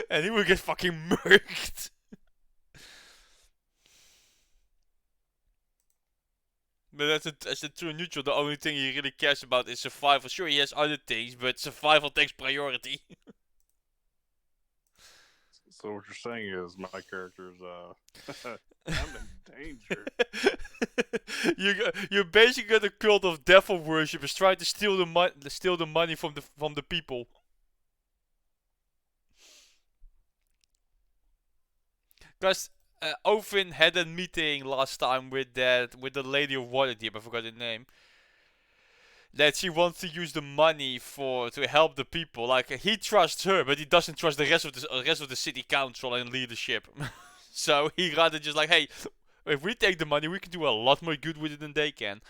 And he would get fucking murked. But as a true neutral, the only thing he really cares about is survival. Sure, he has other things, but survival takes priority. So what you're saying is my character's I'm in danger. You're basically got a cult of devil worshippers trying to steal the money from the people. Because Ovin had a meeting last time with the lady of Waterdeep, I forgot her name. That she wants to use the money to help the people. Like he trusts her, but he doesn't trust the rest of the city council and leadership. So he rather just like, hey, if we take the money, we can do a lot more good with it than they can.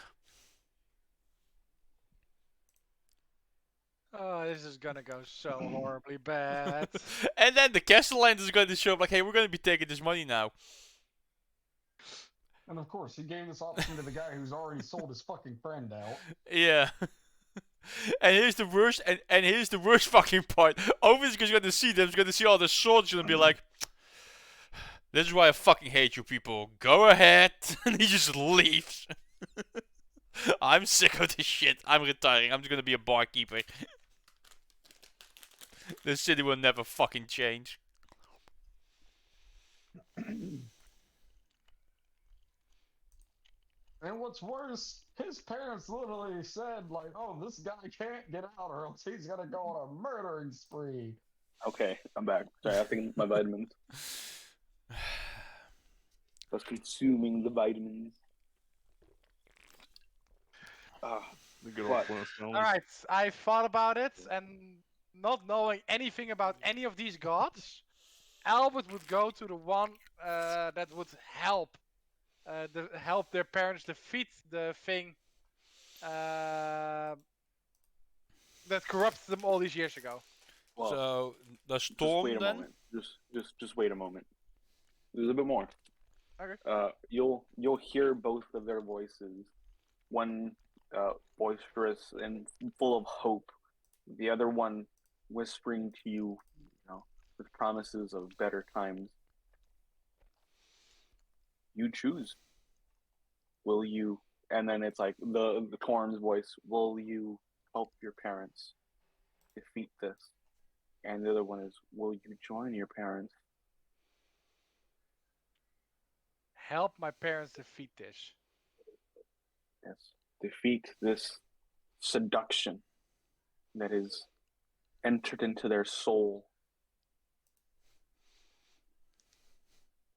Oh, this is gonna go so horribly bad. And then the Castellans is going to show up like, hey, we're going to be taking this money now. And of course, he gave this option to the guy who's already sold his fucking friend out. Yeah. And here's the worst, and here's the worst fucking part. Owen's going to see them, he's going to see all the swords and be like, this is why I fucking hate you people. Go ahead. And he just leaves. I'm sick of this shit. I'm retiring. I'm just going to be a barkeeper. This city will never fucking change. And what's worse, his parents literally said, like, oh, this guy can't get out or else he's gonna go on a murdering spree. Okay, I'm back. Sorry, I think my vitamins. I was consuming the vitamins. The good What? old Flintstones. Alright, I thought about it, and not knowing anything about any of these gods, Albert would go to the one that would help their parents defeat the thing that corrupted them all these years ago. Well, So, the just storm wait a then? moment. Just wait a moment. There's a bit more. Okay. You'll hear both of their voices. One boisterous and full of hope. The other one whispering to you, with promises of better times. You choose. Will you? And then it's like the Torn's voice. Will you help your parents defeat this? And the other one is, will you join your parents? Help my parents defeat this. Yes. Defeat this seduction that is entered into their soul.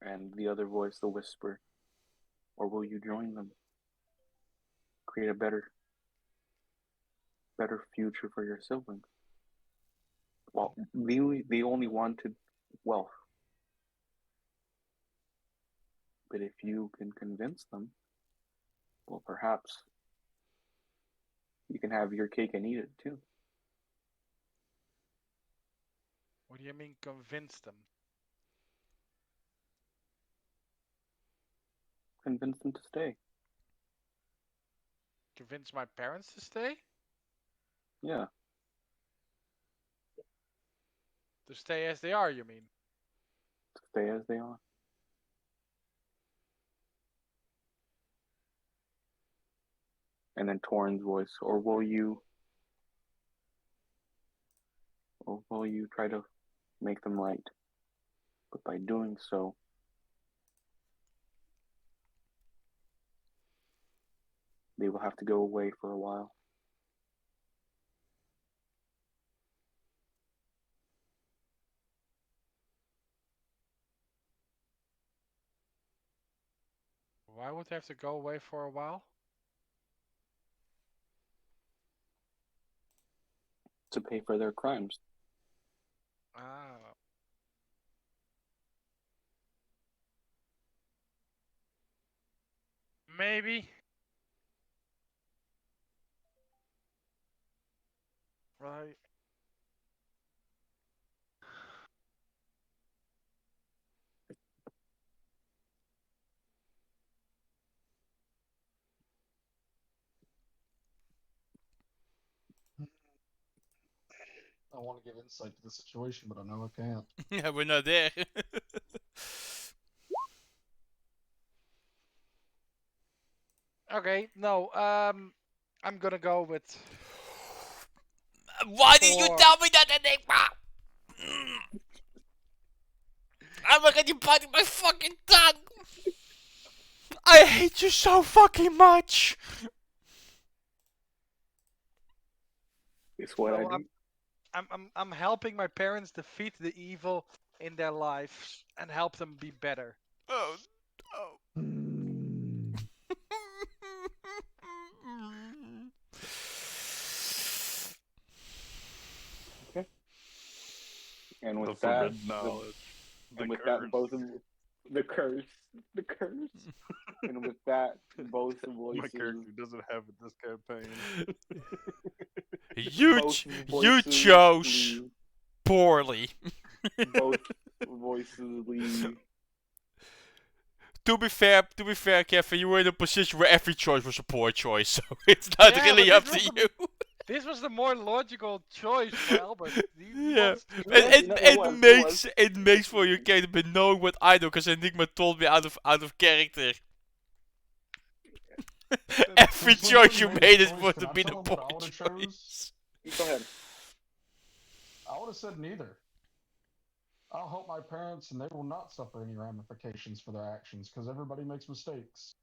And the other voice, the whisper, or will you join them? Create a better future for your siblings. Well, they only wanted wealth. But if you can convince them, well, perhaps you can have your cake and eat it too. What do you mean convince them? Convince them to stay. Convince my parents to stay? Yeah. To stay as they are, you mean? Stay as they are. And then Torn's voice, or will you try to make them right? But by doing so, will have to go away for a while. Why would they have to go away for a while? To pay for their crimes. Ah. Maybe. Right. I want to give insight to the situation, but I know I can't. Yeah, we're not there. Okay, no, I'm gonna go with Why did you 4. tell me that, Enigma? I'm already biting my fucking tongue. I hate you so fucking much. It's what I No, do. I'm helping my parents defeat the evil in their lives and help them be better. Oh, oh. And The with that, forbidden knowledge. The and with curse. that, both of the curse, and with that, both My voices, character doesn't have it this campaign. both You voices chose leave. poorly. Both voices leave. To be fair, Kevin, you were in a position where every choice was a poor choice, so it's not Yeah, really but up this to was you. This was the more logical choice for Albert. He Yeah, wants to do Yeah, it, it. no, it, it it was, makes it makes for your character, but knowing what I know, because Enigma told me out of character. Every Since somebody choice you made a made is choice, supposed can to I be tell the them what poor I would have choice. chose? Go ahead. I would have said neither. I'll help my parents, and they will not suffer any ramifications for their actions because everybody makes mistakes.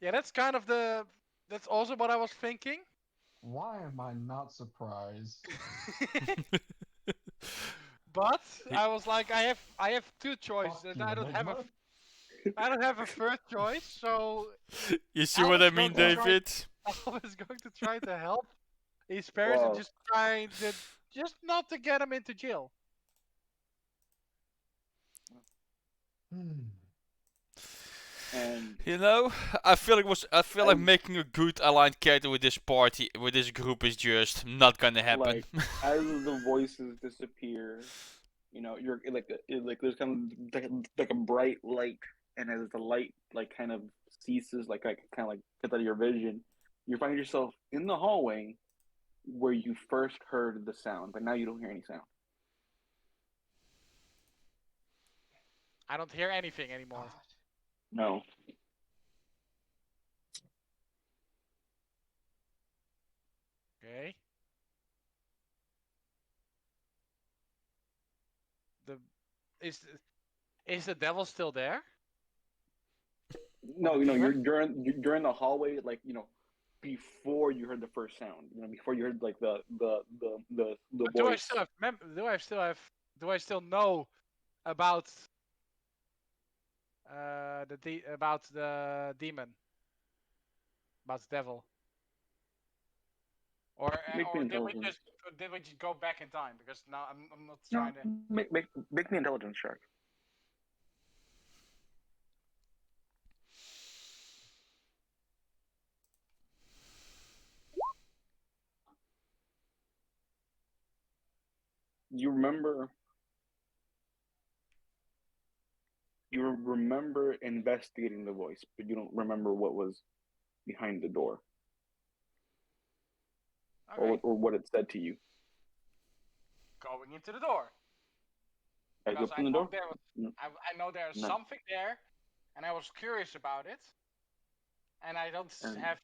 Yeah, that's kind of the. That's also what I was thinking. Why am I not surprised? But I was like, I have two choices, Fuck and you, Enigma. I don't have a third choice. So You see what I Albert's mean, going to try. David? Albert's going to try to help his parents and Well, just trying to just not to get him into jail. and You know, I feel like as, making a good aligned character with this party, with this group, is just not gonna happen. like as the voices disappear, you're like there's kind of like a bright light, and as the light like kind of ceases, like kind of like gets out of your vision, you find yourself in the hallway where you first heard the sound, but now you don't hear any sound. I don't hear anything anymore. No. Okay. The is is the devil still there? No, the you're demon? during the hallway, like before you heard the first sound. Before you heard like the Do I voice. still have do I still know about about the demon, about the devil, Make me or intelligence. did we just go back in time? Because now I'm not No, trying to. make me intelligence check. You remember investigating the voice, but you don't remember what was behind the door, Okay, or what it said to you going into the door as you because opened the door. I know there's No. something there, and I was curious about it, and I don't And have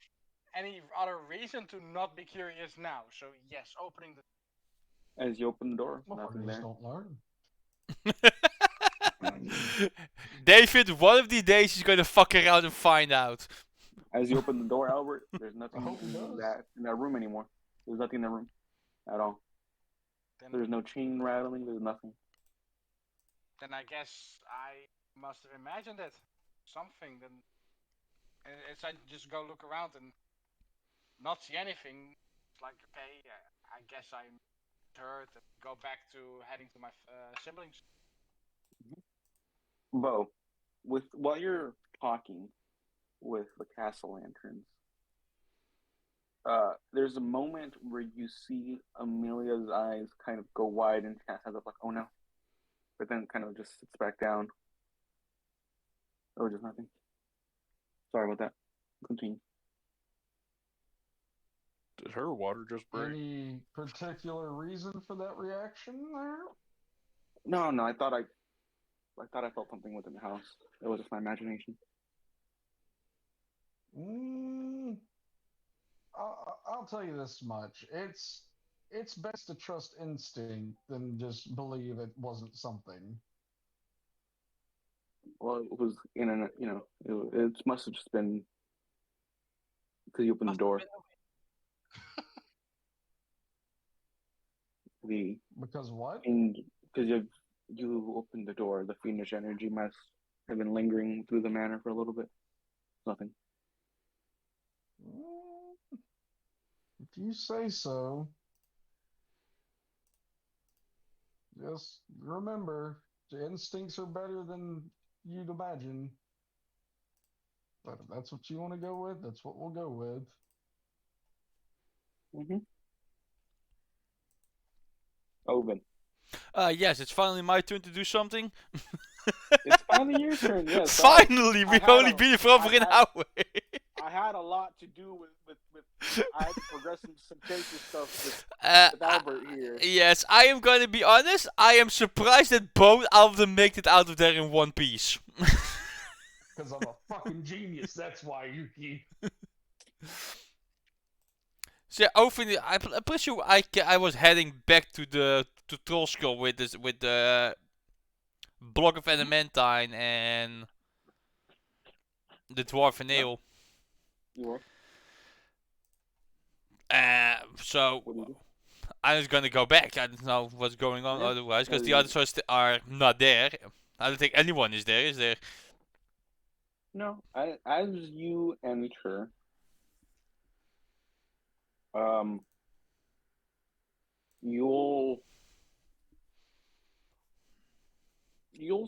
any other reason to not be curious now. So yes, opening the. as you open the door, nothing Motherfuckers there. don't learn. David, one of these days he's gonna fuck around and find out. As you open the door, Albert, there's nothing hope he in does. that room anymore. There's nothing in that room at all. Then, There's no chain rattling. There's nothing. then I guess I must have imagined it. Something. Then as I just go look around and not see anything, it's like, okay, I guess I'm hurt and go back to heading to my siblings. Bo, while you're talking with the castle lanterns, there's a moment where you see Amelia's eyes kind of go wide and she kind of has up like, oh no, but then kind of just sits back down. Oh, just nothing. Sorry about that. Continue. Did her water just break? Any particular reason for that reaction there? No, I thought I felt something within the house. It was just my imagination. I'll tell you this much. It's best to trust instinct than just believe it wasn't something. Well, it was it must have just been because you opened the door. Because what? Because you opened the door, the fiendish energy must have been lingering through the manor for a little bit. Nothing. If you say so. Just remember, the instincts are better than you'd imagine. But if that's what you want to go with, that's what we'll go with. Oven. Yes, it's finally my turn to do something. It's finally your turn, yes. Finally, we've only been here for over an hour. I had a lot to do with I had to progress some changes stuff with Albert here. Yes, I am gonna be honest. I am surprised that both of them make it out of there in one piece. Because I'm a fucking genius. That's why, Yuki. So I'm pretty sure I was heading back to the Troll Skull with the block of adamantine and the dwarven nail. You are? So What do you do? I was gonna go back. I don't know what's going on Yeah. otherwise because the others are not there. I don't think anyone is there. Is there? No. As you enter, you'll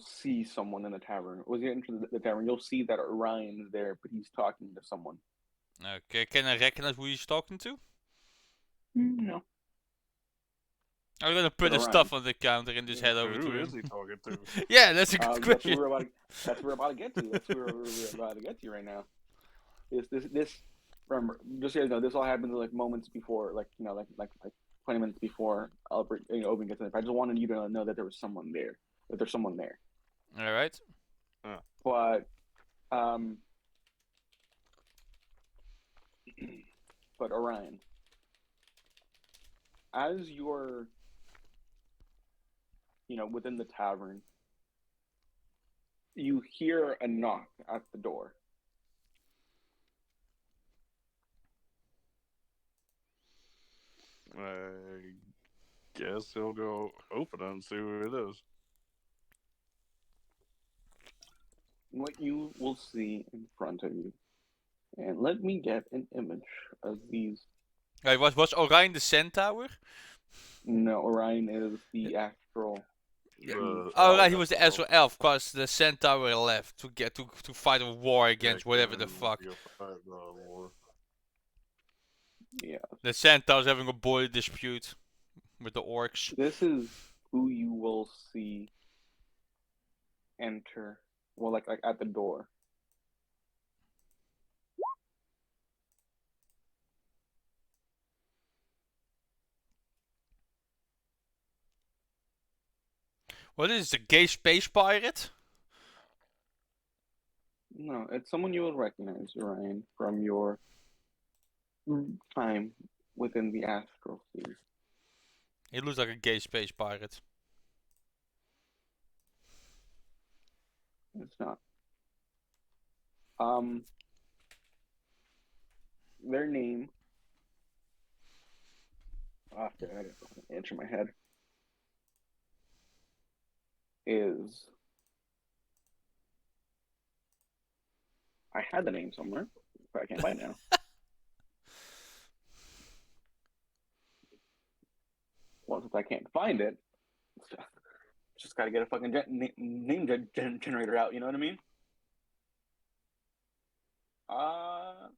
see someone in the tavern. As you enter the tavern, you'll see that Orion is there, but he's talking to someone. Okay, can I recognize who he's talking to? No. I'm gonna put But the Orion. stuff on the counter and just head over Who to is him. he talking to? Yeah, that's a good That's question. what we're about to get to. That's where we're about to get to right now. This. Remember, just so you know, this all happens like moments before, like 20 minutes before Albert, Owen gets in there. I just wanted you to know that there was someone there. That there's someone there. All right. But Orion, as you're within the tavern, you hear a knock at the door. I guess he'll go open it and see who it is. What you will see in front of you, and let me get an image of these. Right, was Orion the centaur? No, Orion is the astral. Oh right, he was the astral elf, cause the centaur left to fight a war against whatever the fuck. Yeah. The centaur's having a border dispute with the orcs. This is who you will see enter. Well, like at the door. What is this, a gay space pirate? No, it's someone you will recognize, Ryan, from your time within the astral sphere. He looks like a gay space pirate. It's not. Their name. I didn't answer my head. Is I had the name somewhere, but I can't find it now. Well, since I can't find it, just got to get a fucking name generator out. You know what I mean?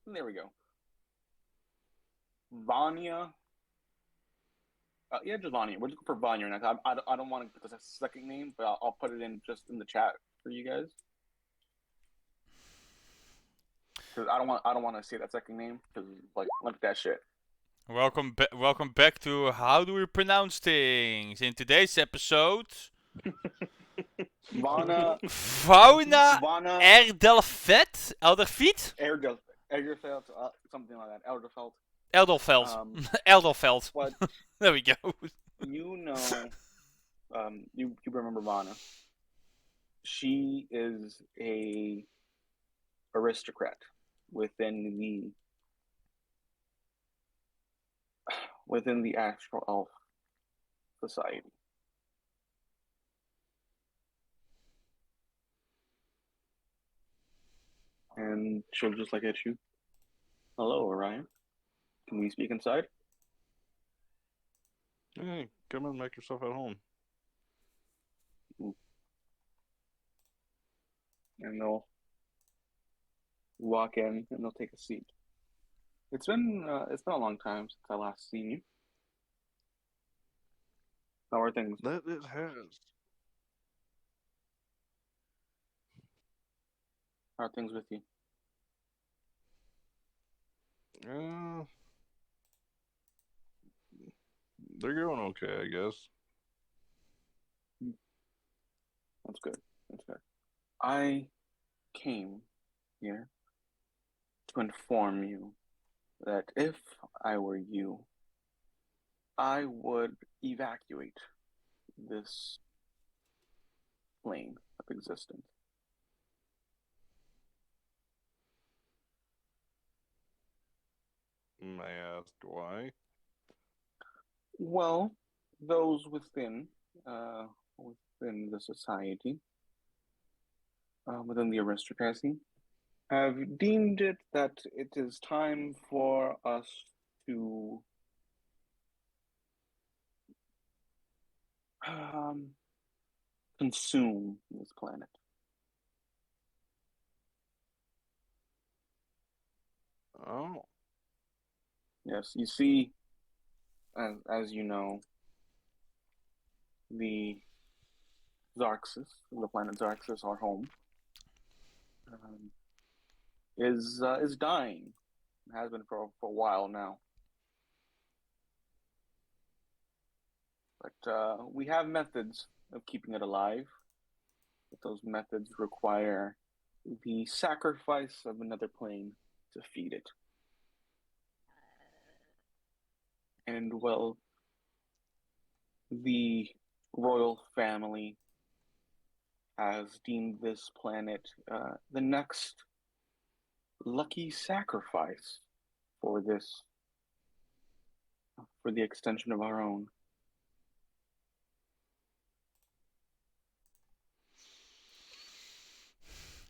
There we go. Vanya. Yeah, just Vanya. We're looking for Vanya now. I don't want to put the second name, but I'll put it in just in the chat for you guys. Because I don't want to say that second name. Because like, look at that shit. Welcome back to How Do We Pronounce Things. In today's episode, Vana. Fauna Vana. Erdelvet? Elderfiet? Elderfeld, something like that. Elderfeld. Eldelveld. Eldelveld. But There we go. you know, you remember Vana. She is a aristocrat within the Astral Elf Society. And she'll just look at you. Hello, Orion. Can we speak inside? Hey, come and make yourself at home. And they'll walk in and they'll take a seat. It's been a long time since I last seen you. How are things? That it has. How are things with you? They're going okay, I guess. That's good. I came here to inform you that if I were you, I would evacuate this plane of existence. May I ask why? Well, those within the society, within the aristocracy, have deemed it that it is time for us to consume this planet. Oh. Yes, you see, as you know, the Zarxus, the planet Zarxus, our home, is dying. It has been for a while now. But we have methods of keeping it alive. But those methods require the sacrifice of another plane to feed it. And well, the royal family has deemed this planet the next lucky sacrifice for the extension of our own.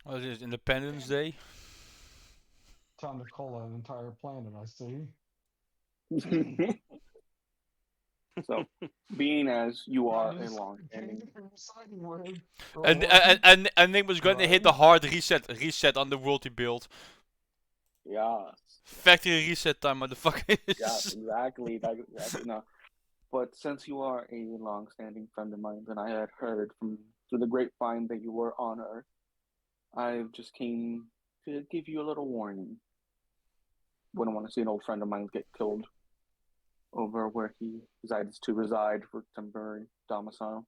What is it, Independence Day? Time to call an entire planet, I see. So, being as you are That a is long-standing, exciting word. And Nick was going to hit the hard reset on the world he built. yes, Factory reset time, motherfuckers. yes, exactly. No. But since you are a long-standing friend of mine, and I had heard through the grapevine that you were on Earth, I just came to give you a little warning. Wouldn't want to see an old friend of mine get killed over where he decides to reside for temporary domicile.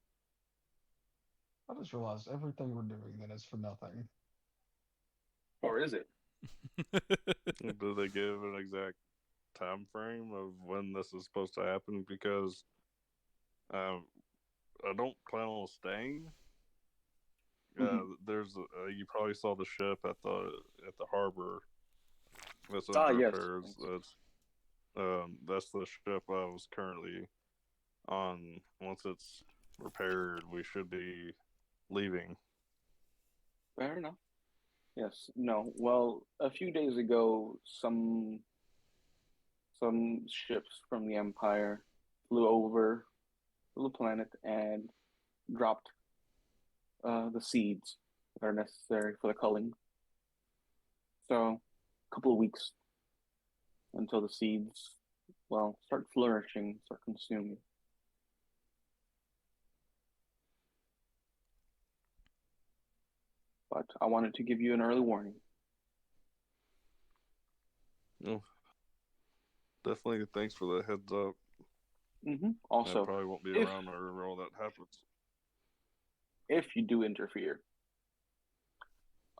I just realized everything we're doing then is for nothing. Or is it? Do they give an exact time frame of when this is supposed to happen? Because I don't plan on staying. There's you probably saw the ship at the harbor. That's Ah, under yes. repairs. That's the ship I was currently on. Once it's repaired, we should be leaving. Fair enough. Yes. No. Well, a few days ago, some ships from the Empire flew over the planet and dropped the seeds that are necessary for the culling. So, a couple of weeks until the seeds, well, start flourishing, start consuming. But I wanted to give you an early warning. Oh, definitely. Thanks for the heads up. I Also, probably won't be if around whenever all that happens. if you do interfere,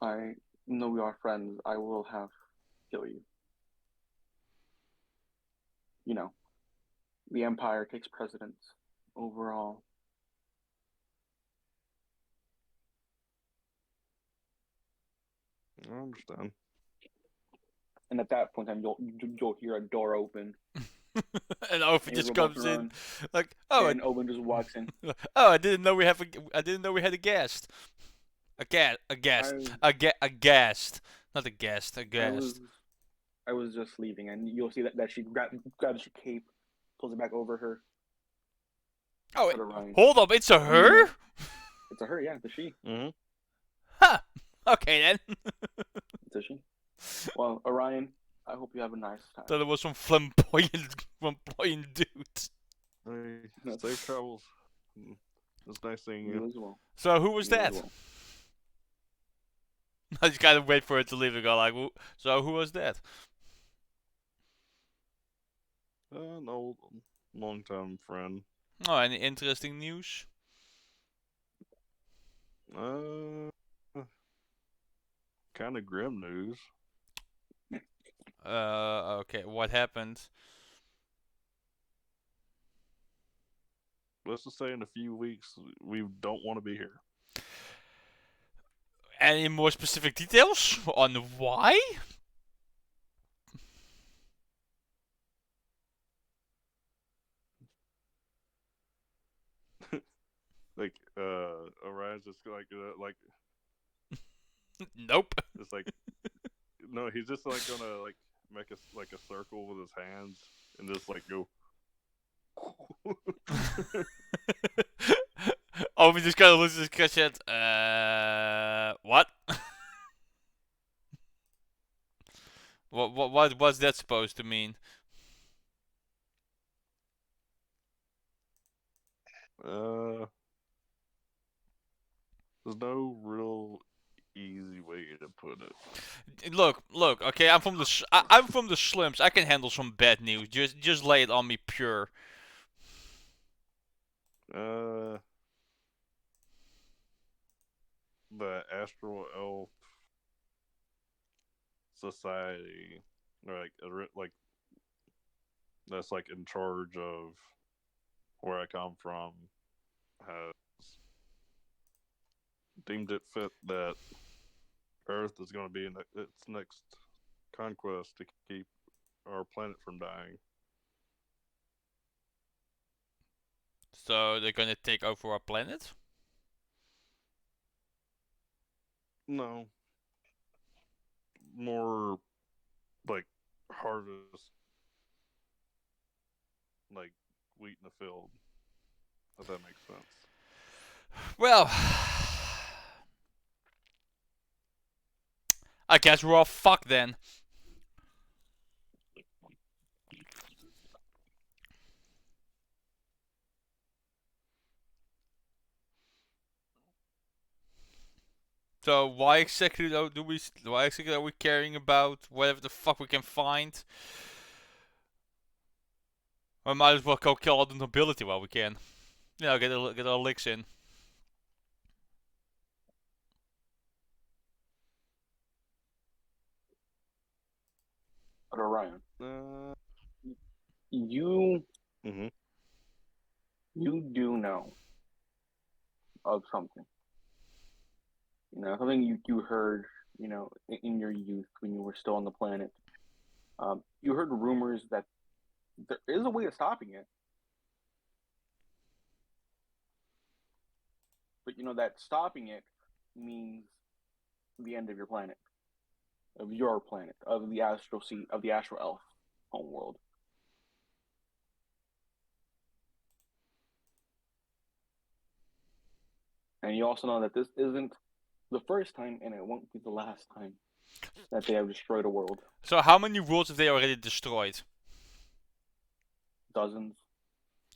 I know we are friends. I will have to kill you. You know, the Empire takes precedence over all. I understand. And at that point, in time you'll hear a door open, And Owen and just you're both comes in, around, like, oh, and Owen just walks in. I didn't know I didn't know we had a guest. A guest. A guest. Not a guest. A I guest. was just leaving, and you'll see that she grabs your cape, pulls it back over her. Oh, Put Orion. hold up! It's a her. It's a her, yeah, it's a she. Mm-hmm. Huh. Okay then. It's a she. Well, Orion, I hope you have a nice time. Thought it was some flamboyant dude. Hey, safe travels. It's nice seeing You you. as well. So who was You as that? well. I just gotta wait for it to leave and go like, so who was that? An old, long-time friend. Oh, any interesting news? Kind of grim news. Okay, what happened? Let's just say in a few weeks we don't want to be here. Any more specific details on why? Like, Orion's just like Nope. it's like no, he's just like gonna like make a circle with his hands and just like go. Oh, we just gotta lose this question. What? What was that supposed to mean? There's no real easy way to put it. Look. Okay, I'm from the Slims. I can handle some bad news. Just lay it on me pure. The Astral Elf Society, or like that's like in charge of where I come from, has deemed it fit that Earth is going to be in its next conquest to keep our planet from dying. So they're gonna take over our planet? No, more like harvest, like wheat in the field. If that makes sense. Well, I guess we're all fucked then. So why exactly are we caring about whatever the fuck we can find? We might as well go kill all the nobility while we can. You know, get our licks in. But Orion, Uh, you mhm. you do know of something. something you heard, in your youth when you were still on the planet. You heard rumors that there is a way of stopping it, but that stopping it means the end of your planet, of your planet, of the astral sea, of the astral elf homeworld. And you also know that this isn't the first time, and it won't be the last time that they have destroyed a world. So how many worlds have they already destroyed? Dozens.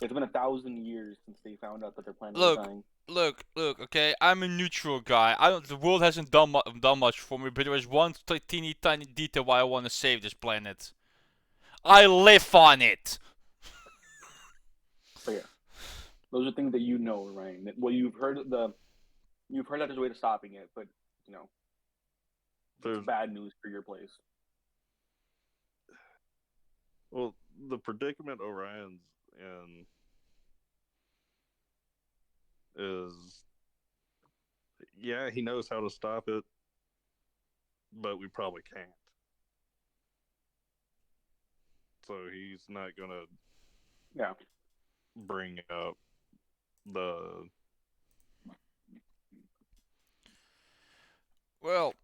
It's been 1,000 years since they found out that their planet Look. was dying. Look, okay, I'm a neutral guy. The world hasn't done much for me, but there is one teeny tiny detail why I want to save this planet. I live on it! So yeah. Those are things that you know, Ryan. Well, you've heard that there's a way to stopping it, but There's it's bad news for your place. well, the predicament Orion's in is, yeah, he knows how to stop it, but we probably can't. So he's not gonna bring up the Well,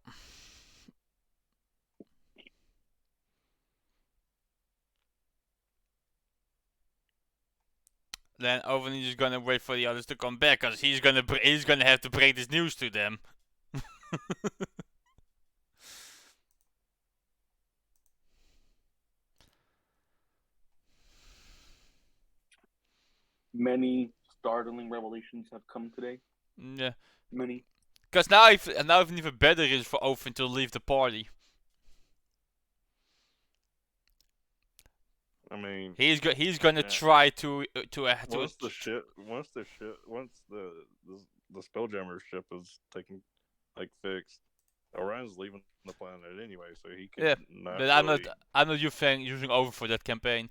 then Owen is gonna wait for the others to come back, cause he's gonna have to break this news to them. Many startling revelations have come today. Yeah. Many. Cause now even even better is for Owen to leave the party. I mean, He's gonna try to once the Spelljammer ship is taken, fixed, Orion's leaving the planet anyway, so he can. Yeah, not but I'm really, not using Owen for that campaign.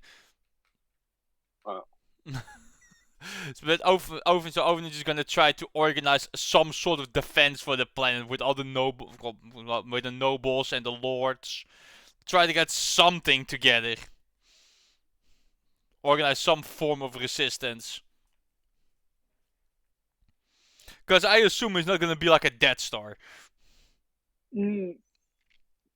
But Owen is just gonna try to organize some sort of defense for the planet with all the with the nobles and the lords. Try to get something together. Organize some form of resistance. Because I assume it's not gonna be like a Death Star.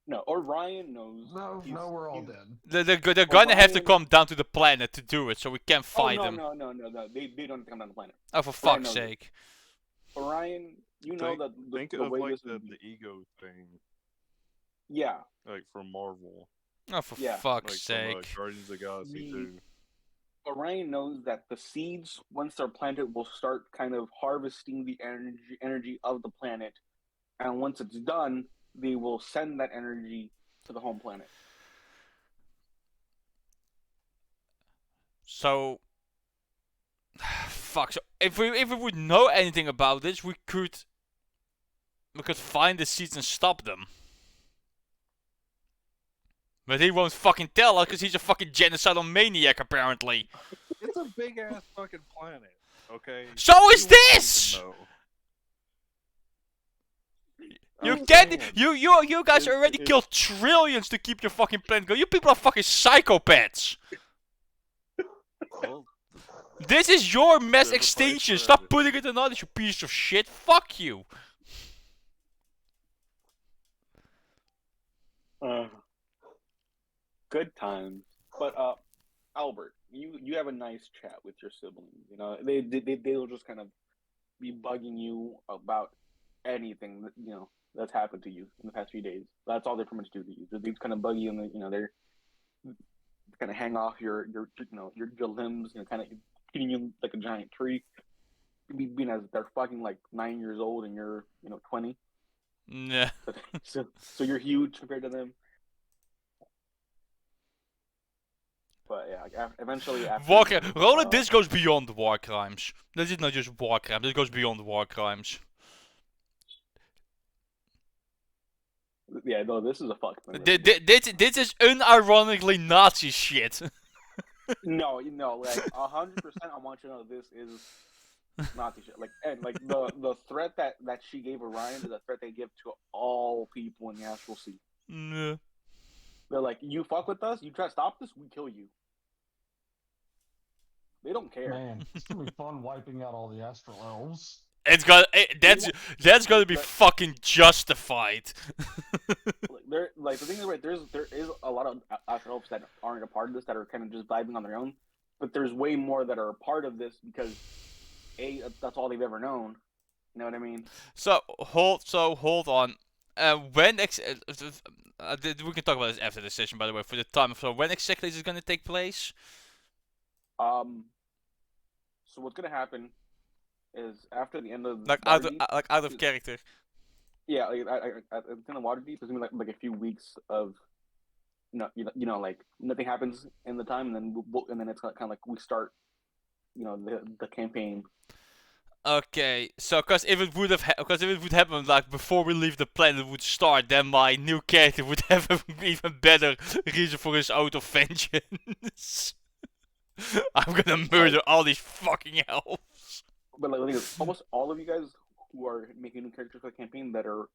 No, Orion knows. No, we're all dead. They're gonna have to come down to the planet to do it, so we can't fight them. No. They don't come down the planet. Oh, for fuck's sake. Orion, that think the of way like this the is. ego thing, Yeah. like from Marvel, Oh, for Yeah. fuck's like from sake. Guardians of the Galaxy 2. Orion knows that the seeds, once they're planted, will start kind of harvesting the energy of the planet, and once it's done, they will send that energy to the home planet. So, fuck. So if we would know anything about this, we could find the seeds and stop them. But he won't fucking tell us because he's a fucking genocidal maniac, apparently. It's a big ass fucking planet, okay? So is this! You guys already killed trillions to keep your fucking planet going. You people are fucking psychopaths. Well, This is your mass There's a place extinction. for Stop everything. putting it in others, you piece of shit. Fuck you. Good times. But Albert, you have a nice chat with your siblings. They'll just kind of be bugging you about anything that that's happened to you in the past few days. That's all they pretty much do to you. They kind of bug you, and they're kind of hang off your limbs, kind of hitting you like a giant tree. Being as they're fucking like 9 years old and you're 20. Nah. So you're huge compared to them. But yeah, eventually after This goes beyond war crimes. This is not just war crimes. This goes beyond war crimes. Yeah, no, this is a fuck. This is unironically Nazi shit. No, like 100%. I want you to know this is Nazi shit. Like and like the threat that she gave Orion is a threat they give to all people in the astral sea. Yeah. They're like, you fuck with us, you try to stop this, we kill you. They don't care. Man, it's gonna be fun wiping out all the astral elves. It's got that's gonna be fucking justified. There, like the thing is, right? There is a lot of astral elves that aren't a part of this that are kind of just vibing on their own, but there's way more that are a part of this because that's all they've ever known. You know what I mean? So hold on. When we can talk about this after the session, by the way, for the time. So when exactly is it gonna take place? So what's gonna happen is after the end of Like out Waterdeep, of character. yeah, like it's in the Waterdeep. There's gonna be like a few weeks of like nothing happens in the time, and then and then it's kind of like we start, the campaign. Okay, so because if it would happen like before we leave the planet would start, then my new character would have an even better reason for his out of vengeance. I'm gonna murder all these fucking elves. But like the thing is, almost all of you guys who are making new characters for the campaign that are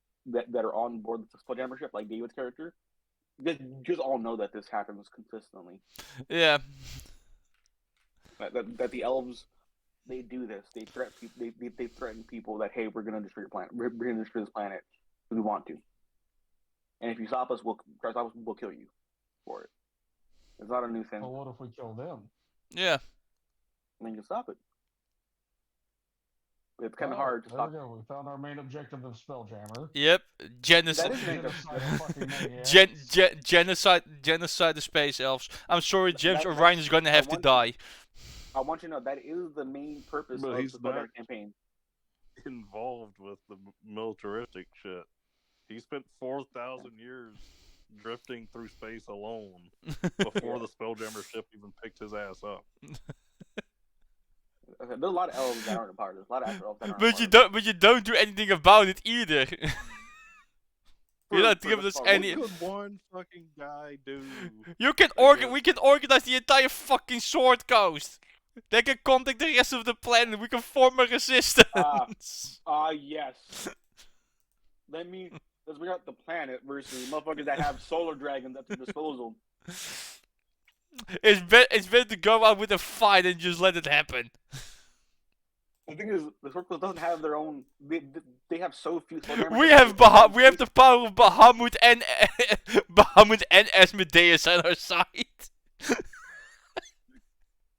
on board with the Spelljammer ship, like David's character, you just all know that this happens consistently. Yeah. That the elves, they do this. They threaten people. They threaten people that, hey, we're gonna destroy your planet. We're gonna destroy this planet. We want to. And if you stop us, we'll kill you for it. It's not a new thing. But what if we kill them? Yeah. Then you stop it. It's kind of hard to stop. There we go. We found our main objective of Spelljammer. Yep. That is Genocide the space elves. I'm sorry, James Orion is gonna have to die. I want you to know that is the main purpose But of he's the Spelljammer not campaign. involved with the militaristic shit. He spent 4,000 years drifting through space alone before the Spelljammer ship even picked his ass up. Okay, there's a lot of elves that aren't a part of this. A lot of elves that aren't. But you don't do anything about it either. You're not giving us any. What could one fucking guy do? You can we can organize the entire fucking Sword Coast. They can contact the rest of the planet. We can form a resistance. Yes. Let's bring out the planet versus motherfuckers that have solar dragons at their disposal. It's better to go out with a fight and just let it happen. The thing is, the Sword doesn't have their own. They have so few. We have the power of Bahamut and Asmodeus on our side.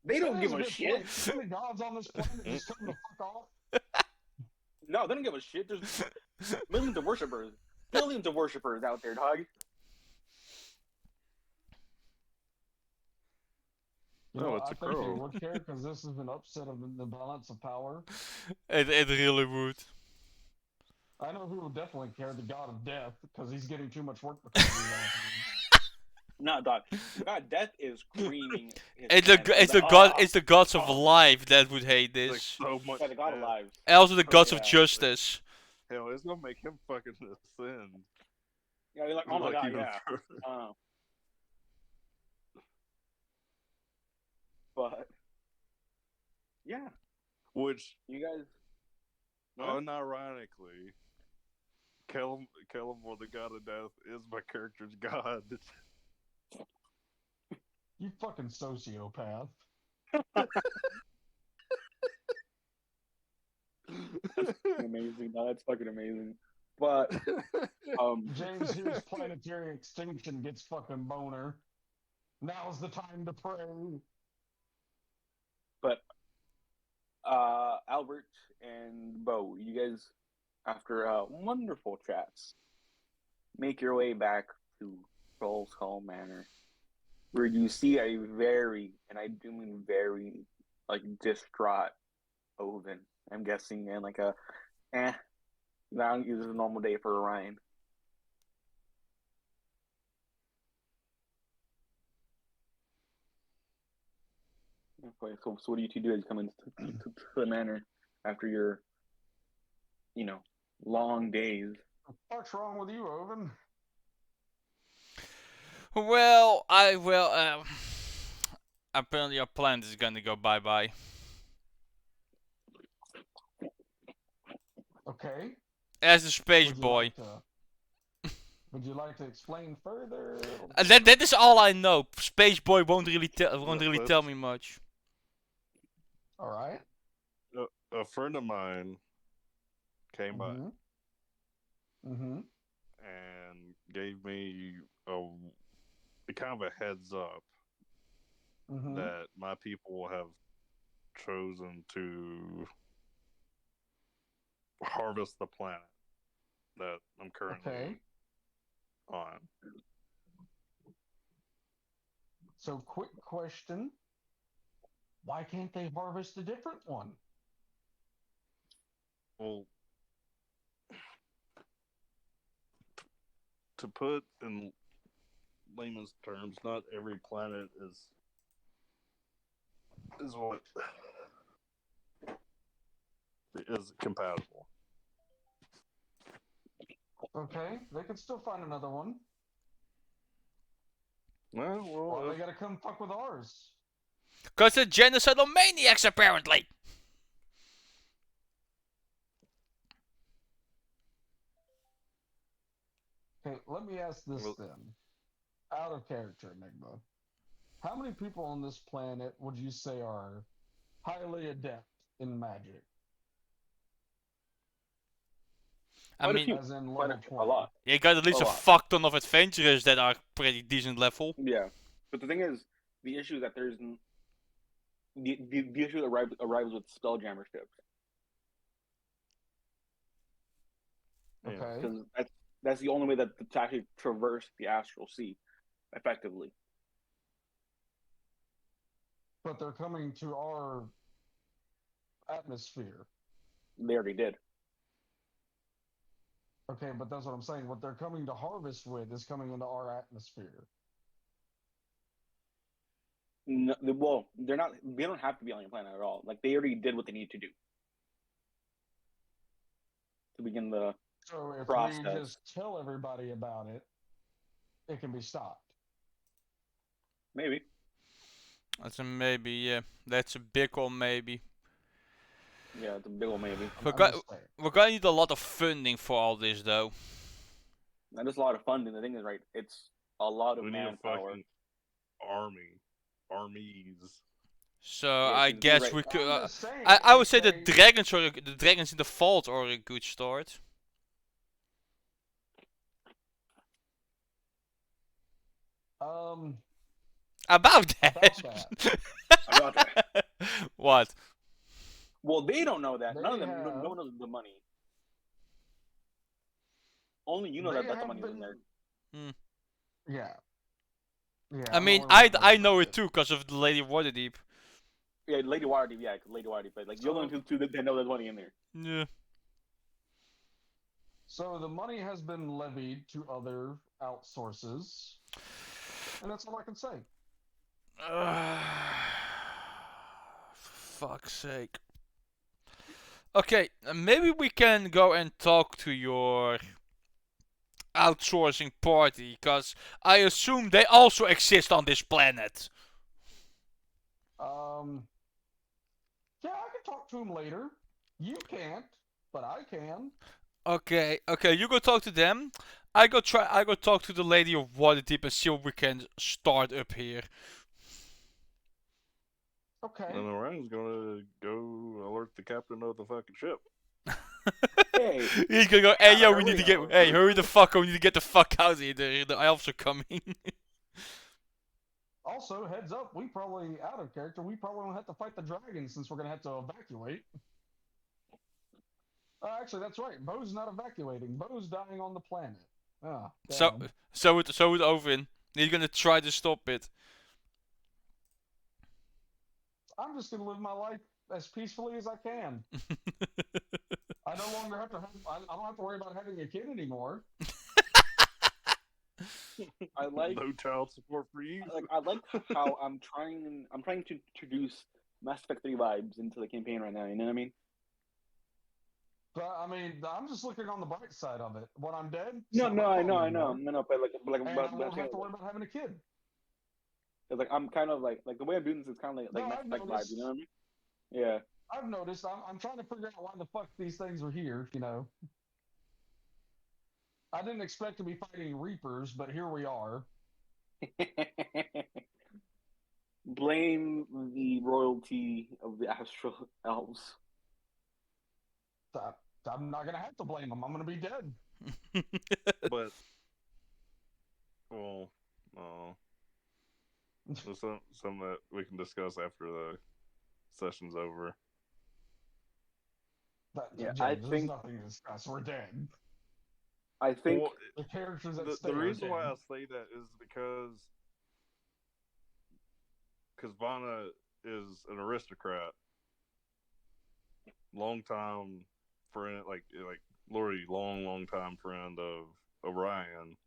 They don't give a shit. The gods on this planet just tell them to fuck off. No, they don't give a shit. There's millions of worshippers, billions of worshippers out there, dog. No, it's a I think they crow. would care because this is an upset of the balance of power. It really would. I know who would definitely care, the god of death, because he's getting too much work because of these assholes. No, dog. God, death is creaming. It's the gods of life that would hate Like this. so much. Yeah, the god of lives. And also the gods of yeah. justice. Hell, it's gonna make him fucking ascend. Yeah, you're like, oh my Like god, even yeah. further. But yeah, Which, you guys. unironically, Kellamore, the god of death, is my character's god. You fucking sociopath. Amazing. No, that's fucking amazing. But James Hughes' planetary extinction gets fucking boner. Now's the time to pray. But Albert and Bo, you guys, after wonderful chats, make your way back to Troll's Hall Manor, where you see a very, and I do mean very, like, distraught Oven. I'm guessing, and like now this is a normal day for Orion. Okay, so what do you two do as you come into to the manor after your, long days? What's wrong with you, Oven? Well, apparently our planet is gonna go bye-bye. Okay. As a space Would you boy. like to? Would you like to explain further? That is all I know. Space boy won't really Let's- tell me much. All right. A friend of mine came by Mm-hmm. and gave me a kind of a heads up Mm-hmm. that my people have chosen to harvest the planet that I'm currently Okay. on. So, quick question: why can't they harvest a different one? Well, to put in layman's terms, not every planet is what is compatible. Okay, they could still find another one, Well, or well, they gotta come fuck with ours. Cause they're genocidal maniacs apparently. Okay, let me ask this Well- then. Out of character, Enigma. How many people on this planet would you say are highly adept in magic? I Quite a mean, few. As in Quite level a 20. lot. you got at least A a lot. fuck ton of adventurers that are pretty decent level. Yeah, but the thing is, the issue is that the issue arrives with spelljammer ships, Yeah. Okay. because that's the only way that to actually traverse the astral sea effectively. But they're coming to our atmosphere. They already did. Okay, but that's what I'm saying. What they're coming to harvest with is coming into our atmosphere. No, well, they're not. They don't have to be on your planet at all. Like they already did what they need to do to begin the So if we process. just tell everybody about it, it can be stopped. Maybe. That's a maybe, yeah. That's a big ol' maybe. Yeah, it's a big old maybe. We're, I'm go- just saying. we're gonna need a lot of funding for all this though. That is a lot of funding. The thing is, right? It's a lot of We need a manpower. fucking armies. So Yeah, I 'cause guess right. we could. I'm just saying. I would if say the they- dragons in the vault are a good start. About that. About that. What? Well, they don't know that. They None of them. have- No one knows the money. Only you know They that the have money's in been- there. Yeah. Yeah. I mean, know where I that know goes. it too because of the Lady of Waterdeep. Yeah, Lady Waterdeep. Yeah, Lady Waterdeep. But like, you're the only two that know there's money in there. Yeah. So the money has been levied to other outsources, and that's all I can say. For fuck's sake. Okay, maybe we can go and talk to your outsourcing party, because I assume they also exist on this planet. Yeah, I can talk to him later. You can't, but I can. Okay, you go talk to them. I go talk to the Lady of Waterdeep and see what we can start up here. Okay. And Orion's gonna go alert the captain of the fucking ship. Hey, He's gonna go, hey yo, we hurry need to get, up. hey, hurry the fuck up, we need to get the fuck out of here, the elves are coming. Also, heads up, we probably, out of character, we probably don't have to fight the dragon since we're going to have to evacuate. Actually, that's right. Bo's not evacuating. Bo's dying on the planet. Ah, damn. So would Ovin. He's gonna try to stop it. I'm just going to live my life as peacefully as I can. I no longer have to have, I don't have to worry about having a kid anymore. I like No child support for you. I like how I'm trying to introduce Mass Effect 3 vibes into the campaign right now. You know what I mean? But, I mean, I'm just looking on the bright side of it. When I'm dead, it's No, not no, my I know, fault I know, anymore. no, but And I won't have to worry about having a kid. like I'm kind of like the way I'm doing this is kind of like No, Mass I've Effect vibes. noticed. You know what I mean? Yeah. I've noticed. I'm trying to figure out why the fuck these things are here. I didn't expect to be fighting Reapers, but here we are. Blame the royalty of the astral elves. I, I'm not gonna have to blame them. I'm gonna be dead. But well, there's some that we can discuss after the session's over. Yeah, James, I there's think nothing to discuss. We're dead. I think Well, The characters that the stay reason are why dead. I say that is because Vanna is an aristocrat, long time friend, like Lori, long time friend of Orion,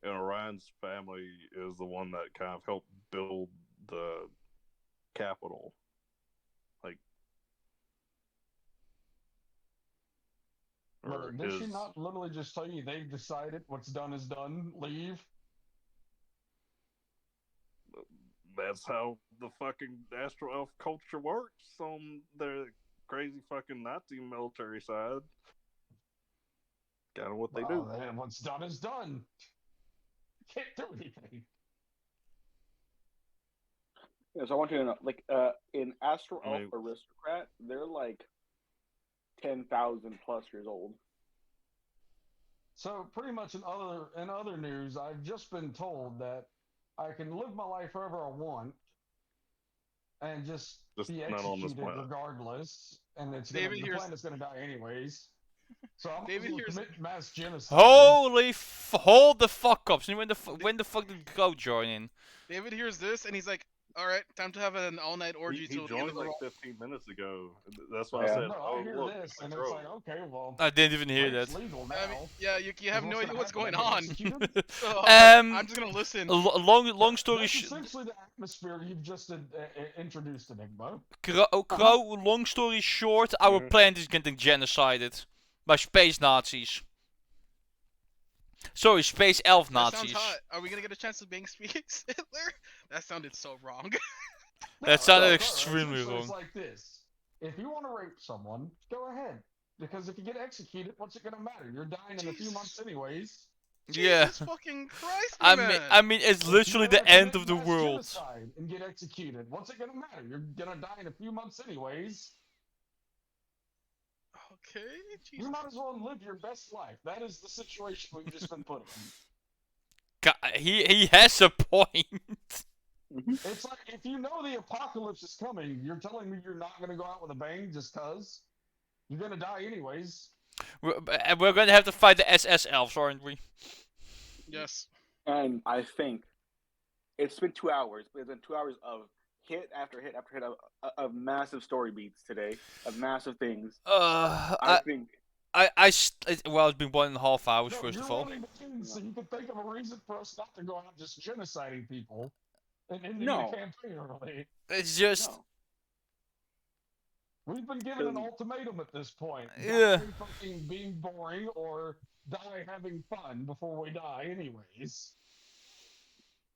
and Orion's family is the one that kind of helped build the capital. Like, or But did she his. not literally just tell you they've decided what's done is done? Leave. That's how the fucking Astro Elf culture works on the crazy fucking Nazi military side. Kind of what they do. And what's done is done. Can't do anything. yeah, so I want you to know, like, in Astro I Elf mean- Aristocrat, they're like 10,000 plus years old. So pretty much in other news, I've just been told that I can live my life however I want and just be not on this executed planet. regardless, and David, the here's- planet's gonna die anyways. So I'm David, gonna here's- commit mass genocide. Hold the fuck up. So when the fuck did Go join in? David hears this and he's like, "All right, time to have an all-night orgy He till the end joined of the like roll." 15 minutes ago. That's why I Yeah. said, No, "Oh, I hear look, this, my and throat." it's like, okay, well, I didn't even hear rape's that. legal now. I mean, yeah, you have no idea what's going on. So Um, I'm just gonna listen. long story That's short. essentially the atmosphere you've just introduced, Enigma. Crow, long story short, our Mhm. planet is getting genocided by space Nazis. Sorry, space elf That sounds Nazis. hot. Are we gonna get a chance to bang Speaks Hitler? That sounded so wrong. That sounded no, extremely essentially wrong. It's like this: if you want to rape someone, go ahead. Because if you get executed, what's it gonna matter? You're dying in a few Jesus. months anyways. Yeah. Jesus fucking Christ, my man. I mean, it's If literally you the ever end commit of the mass world. genocide and get executed, what's it gonna matter? You're gonna die in a few months anyways. Okay, You Jesus. might as well live your best life. That is the situation we've just been put in. He has a point. It's like if you know the apocalypse is coming, you're telling me you're not gonna go out with a bang just cause? You're gonna die anyways. We're gonna have to fight the SS elves, aren't we? Yes. And I think it's been 2 hours, but it's been 2 hours of hit after hit after hit of massive story beats today, of massive things. I think well, it's been 1.5 hours, No, first you're of all. wanting to end so you can think of a reason for us not to go out just genociding people and ending No. the campaign early. It's just. no. We've been given an Because- ultimatum at this point. Yeah. Die fucking being boring or die having fun before we die anyways.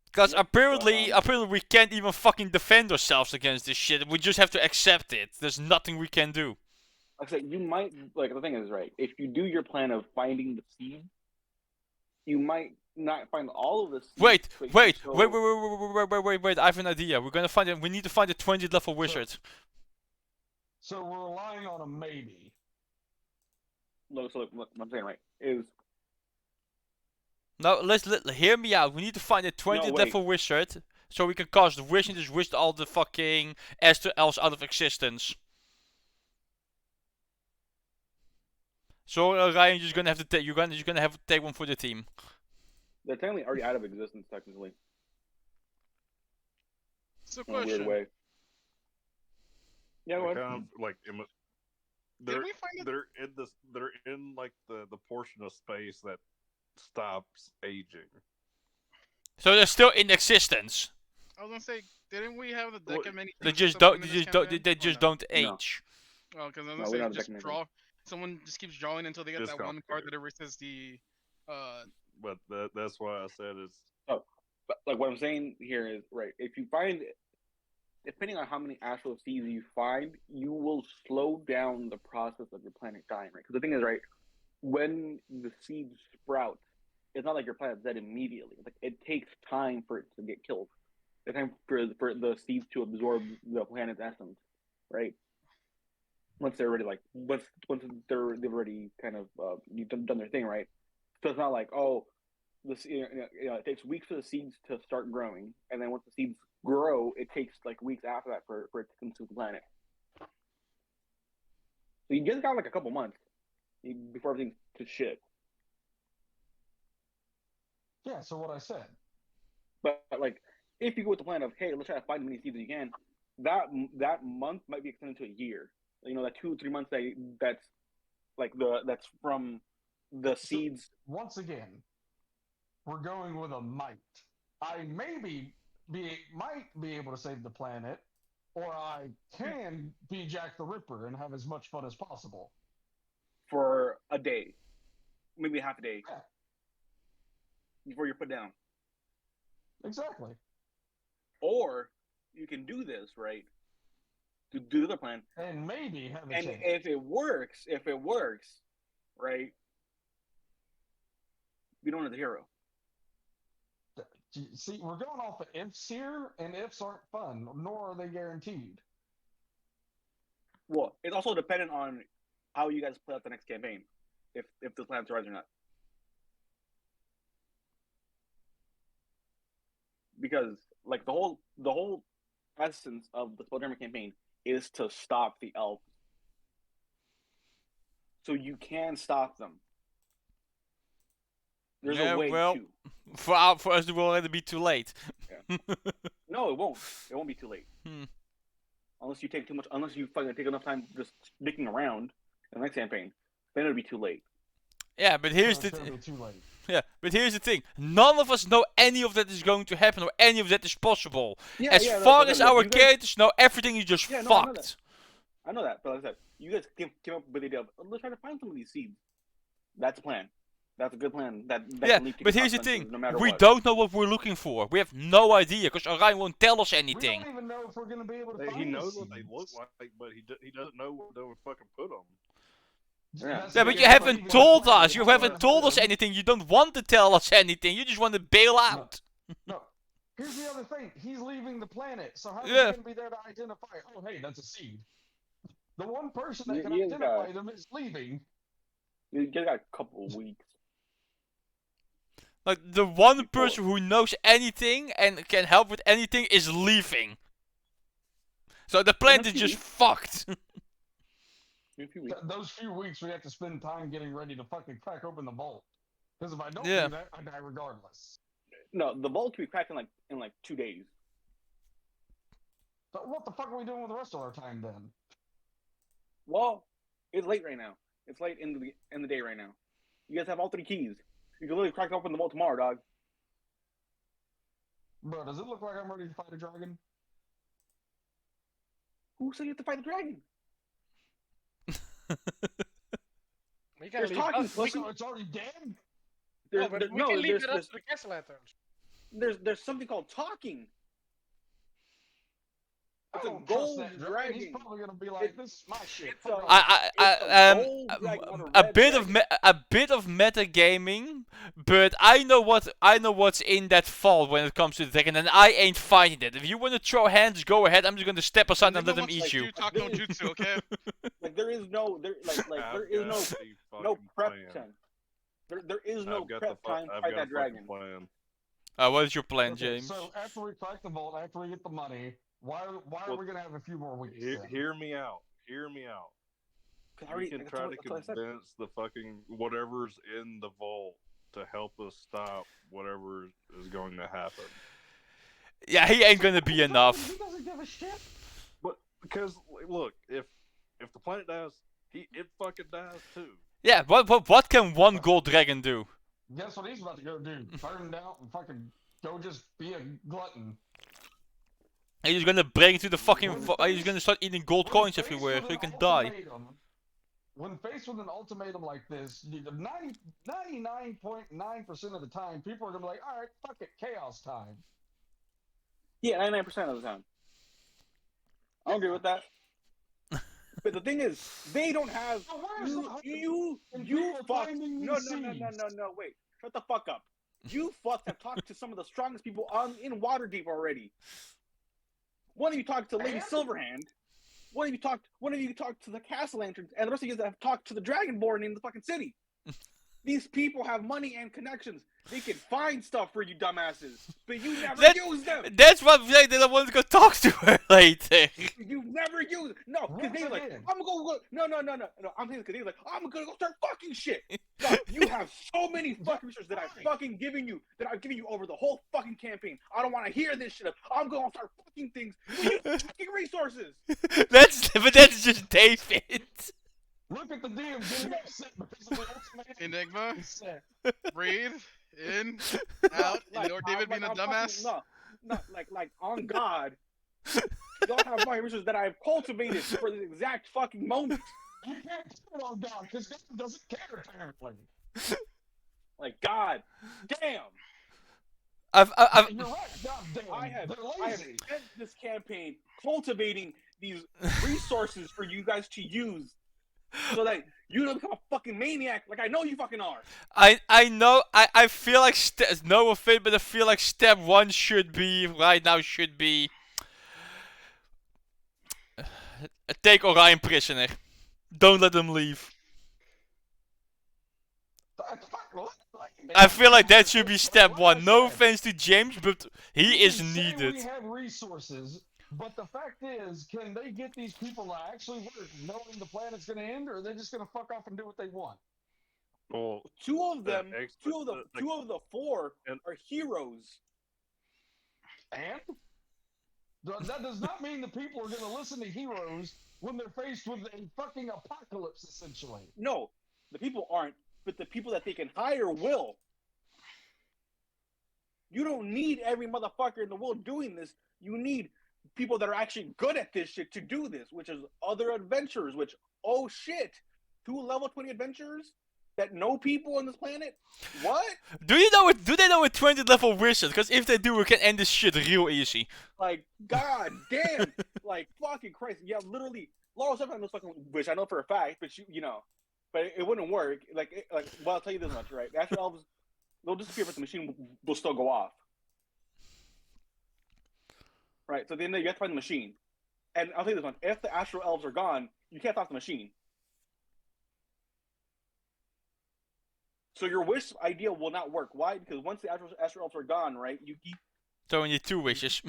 Because Yep, apparently but, we can't even fucking defend ourselves against this shit. We just have to accept it. There's nothing we can do. Like I said, you might, like, the thing is, right, if you do your plan of finding the seed, you might not find all of the seeds. Wait, but you wait, still- wait. I have an idea. We're gonna find it. We need to find a 20th level wizard. So we're relying on a maybe. Look, so look, what I'm saying, right, is Now, hear me out. We need to find a 20th wait. level wizard so we can cast the wish and just wish all the fucking Astro elves out of existence. So Ryan, you're gonna have to take. You're gonna have to take one for the team. they're technically already out of existence, technically, It's a in a weird question. way. Yeah, They're what? kind of like Did we find it? they're in like the portion of space that stops aging. So they're still in existence. I was gonna say, didn't we have the Well, deck of many They things just or don't. something They in just this don't. campaign? They Or just no? don't No. age. Oh, because I was No, gonna we say, don't have just deck draw. Someone just keeps drawing until they get It's that one card complicated. that erases the. But that's why I said it's But like what I'm saying here is right. If you find depending on how many astral seeds you find, you will slow down the process of your planet dying, right? Because the thing is, right, when the seeds sprout, it's not like your planet's dead immediately. Like it takes time for it to get killed. The time for the seeds to absorb the planet's essence, right? Once they're already like once they've already kind of done their thing, right? So it's not like it takes weeks for the seeds to start growing, and then once the seeds grow, it takes like weeks after that for it to consume the planet. So you just got like a couple months before everything's to shit. Yeah, so what I said. But like, if you go with the plan of, hey, let's try to find as many seeds as you can, that month might be extended to a year. You know, that 2-3 months that's from the seeds. So, once again, we're going with a might. I might be able to save the planet, or I can be Jack the Ripper and have as much fun as possible. For a day, maybe half a day, Yeah. Before you're put down. Exactly. Or you can do this, right? To do the other plan. And maybe have a and chance. if it works, right? We don't have the hero. See, we're going off of ifs here, and ifs aren't fun, nor are they guaranteed. Well, it's also dependent on how you guys play out the next campaign, if the plan survives or not. Because like the whole essence of the Spelljammer campaign is to stop the elves. So you can stop them. There's a way to. For us, it will already be too late. Yeah. No, it won't. It won't be too late. Unless you take too much. Unless you fucking take enough time just sticking around in the next campaign, then it'll be too late. Yeah, but here's So it's gonna be too late. Yeah, but here's the thing. None of us know any of that is going to happen or any of that is possible. As far as our characters know, everything is just fucked. I know that, but like I said, you guys came up with the idea of, let's try to find some of these seeds. That's a plan. That's a good plan. That yeah, can lead to but here's the thing. No We what. don't know what we're looking for. We have no idea, because Orion won't tell us anything. We don't even know if we're going to be able to find He knows the what they look like, but he doesn't know what they would fucking put them. Yeah, but you haven't told us. You haven't told us anything. You don't want to tell us anything. You just want to bail out. No. Here's the other thing. He's leaving the planet, so how is he Yeah. going to be there to identify, oh, hey, that's a seed? The one person that can identify them is leaving. You got a couple of weeks. Like, the one person who knows anything and can help with anything is leaving. So the planet is just fucked. Those few weeks we have to spend time getting ready to fucking crack open the vault. Because if I don't Yeah. do that, I die regardless. No, the vault can be cracked in like 2 days. So what the fuck are we doing with the rest of our time then? Well, it's late right now. It's late in the day right now. You guys have all 3 keys. You can literally crack open the vault tomorrow, dog. Bro, does it look like I'm ready to fight a dragon? Who said you have to fight the dragon? We can There's leave talking, us. pussy. So it's already dead? No, but we can leave it up to the castle lanterns. There's something called talking. I It's a don't trust gold that dragon. He's probably gonna be like, "This is my shit." It's a A bit of metagaming, but I know what's in that vault when it comes to the dragon, and I ain't fighting it. If you want to throw hands, go ahead. I'm just gonna step aside and let him eat you. You talk no jutsu, okay? Like there is no prep time. There is no prep time to fight that dragon. What is your plan, Okay, James? so after we crack the vault, after we get the money, why are we gonna have a few more weeks? Hear me out. Hear me out. We can try to convince the fucking whatever's in the vault to help us stop whatever is going to happen. Yeah, he ain't gonna be enough. He doesn't give a shit. But because look, if the planet dies, it fucking dies too. Yeah, what can one gold dragon do? Guess what he's about to go do? Burn down and fucking go just be a glutton. He's gonna break into the fucking. He's gonna start eating gold coins everywhere, so he can die. When faced with an ultimatum like this, 99.9% of the time, people are gonna be like, "All right, fuck it, chaos time." Yeah, 99% of the time. I don't agree with that. But the thing is, they don't have So where's the hope you in people fuck. finding No, these no, no, no, seeds? no, no. Wait, shut the fuck up. You fucks have talked to some of the strongest people in Waterdeep already. One of you talked to Lady And? Silverhand. One of you talked to the Castle Lanterns, and the rest of you have talked to the Dragonborn in the fucking city. These people have money and connections. They can find stuff for you dumbasses, but you never use them. That's what I'm saying, that I want to go talk to her later. You never use it. No, because Once they're like, again. I'm gonna go. No. I'm saying because they're like, I'm gonna go start fucking shit. No, you have so many fucking resources that I've fucking given you, over the whole fucking campaign. I don't want to hear this shit. I'm gonna start fucking things. We use fucking resources. But that's just David. Look at the DM getting upset because of the ultimatum. Enigma, he said. breathe in, out, Like, and or David being a I'm dumbass. fucking, no, like on God. Y'all have my resources that I've cultivated for this exact fucking moment. You can't put it on God because God doesn't care apparently. Like God, damn. I've You're right. God damn. I have They're lazy. spent this campaign cultivating these resources for you guys to use, so that you don't become a fucking maniac like I know you fucking are. I know. I feel like no offense, but I feel like step one should be take Orion prisoner. Don't let him leave. I feel like that should be step one. No offense to James, but he is needed. We have resources, but the fact is, can they get these people to actually work knowing the planet's going to end, or are they just going to fuck off and do what they want? Well, Two of the four are heroes. And that does not mean the people are going to listen to heroes when they're faced with a fucking apocalypse, essentially. No, the people aren't, but the people that they can hire will. You don't need every motherfucker in the world doing this. You need people that are actually good at this shit to do this, which is other adventurers, which, oh shit, 2 level 20 adventurers that know people on this planet? What? Do they know a 20 level wizard? Because if they do, we can end this shit real easy. Like, god damn. Like, fucking Christ. Yeah, literally, Laurel sometimes knows fucking wish. I know for a fact, but but it wouldn't work. Well, I'll tell you this much, right? Astral elves, they'll disappear, but the machine will still go off. Right, so then you have to find the machine. And I'll tell you this much, if the astral elves are gone, you can't stop the machine. So your wish idea will not work. Why? Because once the astral elves are gone, right, you keep... So we need 2 wishes.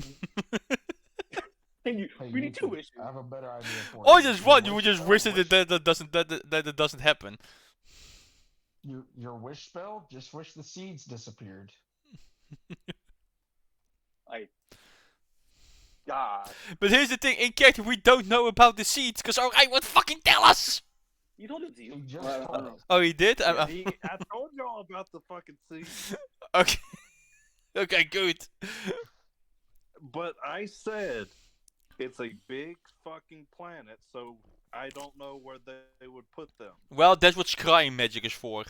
We need 2 wishes. I have a better idea for Or you. just one, you would just wish that it doesn't happen. Your wish spell, just wish the seeds disappeared. Like, God. But here's the thing, in character we don't know about the seeds, because Orion would fucking tell us! You told it to you. He just I don't told know. us. Oh, he did? I told y'all about the fucking seed. Okay. Okay, good. But I said it's a big fucking planet, so I don't know where they would put them. Well, that's what scrying magic is for.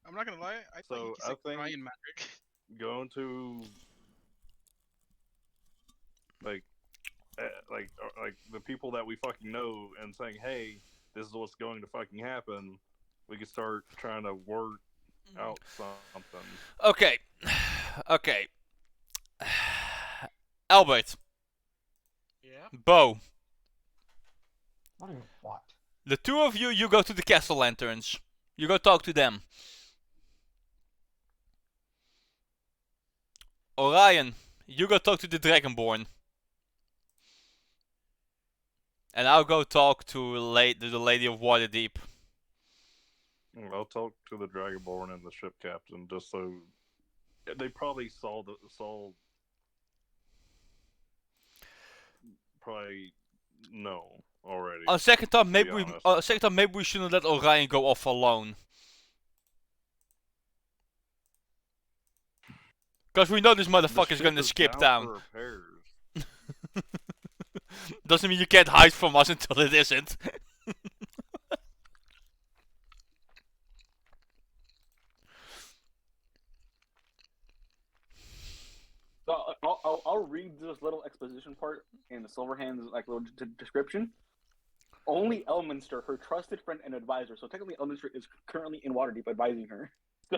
I'm not gonna lie. I thought you I said think- Ryan magic. Going to like the people that we fucking know and saying, hey, this is what's going to fucking happen. We can start trying to work out something. Okay. Okay. Albert. Yeah. Bo. What? The 2 of you, you go to the castle lanterns. You go talk to them. Orion, you go talk to the Dragonborn. And I'll go talk to the Lady of Waterdeep. I'll talk to the Dragonborn and the ship captain just so they probably probably know already. On second thought, be maybe honest. we shouldn't let Orion go off alone. Cause we know this The motherfucker's ship gonna is skip down town. for repairs. Doesn't mean you can't hide from us until it isn't. So I'll read this little exposition part in the Silverhand's like little description. Only Elminster, her trusted friend and advisor. So technically, Elminster is currently in Waterdeep advising her. So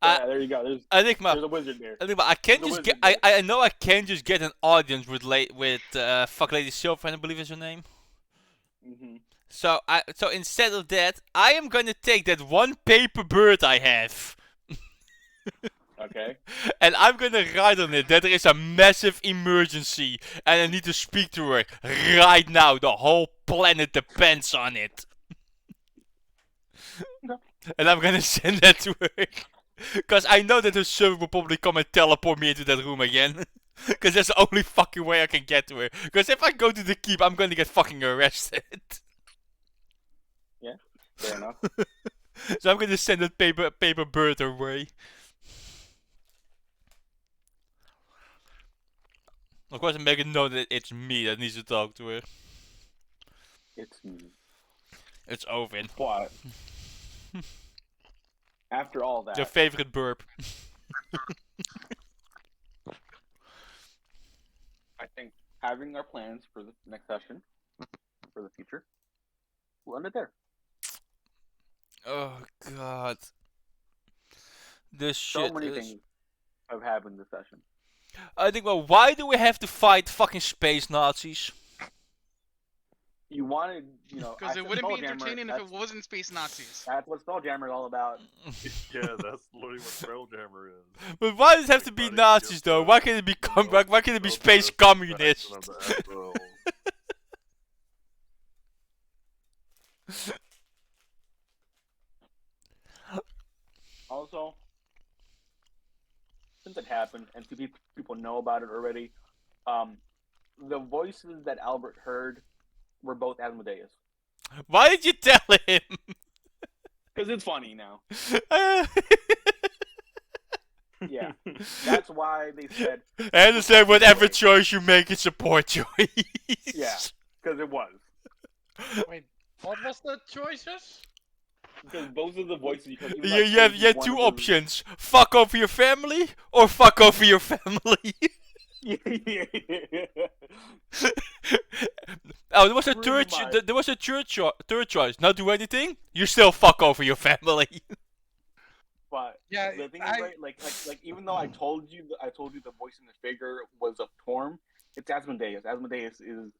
yeah, there you go. There's Enigma, a wizard there. Enigma, I can't There's a just get. wizard I know I can't just get an audience with fuck Lady Silverhand, I believe is her name. Mm-hmm. So instead of that, I am gonna take that one paper bird I have. Okay. And I'm gonna write on it that there is a massive emergency and I need to speak to her right now. The whole planet depends on it. Okay. And I'm gonna send that to her. Because I know that her server will probably come and teleport me into that room again. Because that's the only fucking way I can get to her. Because if I go to the keep, I'm gonna get fucking arrested. Yeah, fair enough. So I'm gonna send that paper bird her way. Of course, I'm making note that it's me that needs to talk to her. It's me. It's Ovin. What? After all that, Your favorite burp. I think having our plans for the next session, for the future, we'll end it there. Oh god. This So shit many is... things have happened this session. I think, well, why do we have to fight fucking space Nazis? You wanted, you know, Because I it said wouldn't be Spelljammer, entertaining if it that's- wasn't space Nazis. That's what Spelljammer is all about. Yeah, that's literally what Spelljammer is. But why does it have to be Everybody Nazis gets though? the- Why can't it be why can't it be space communists? Of the asshole. Also, since it happened and people know about it already, the voices that Albert heard were both Asmodeus. Why did you tell him? Because it's funny now. Yeah, that's why they said. I understand whatever choice you make, it's a poor choice. Yeah, because it was. Wait, what was the choices? Because both of the voices. Because even You, though I you have, told you had one two of them- options. Fuck over your family, or fuck over your family. Yeah. Oh, there was a Pretty third. much. There was a third choice. Not do anything. You still fuck over your family. But Yeah, the thing is, right? Like, even though I told you the voice in the figure was of Torm, it's Asmodeus. Asmodeus is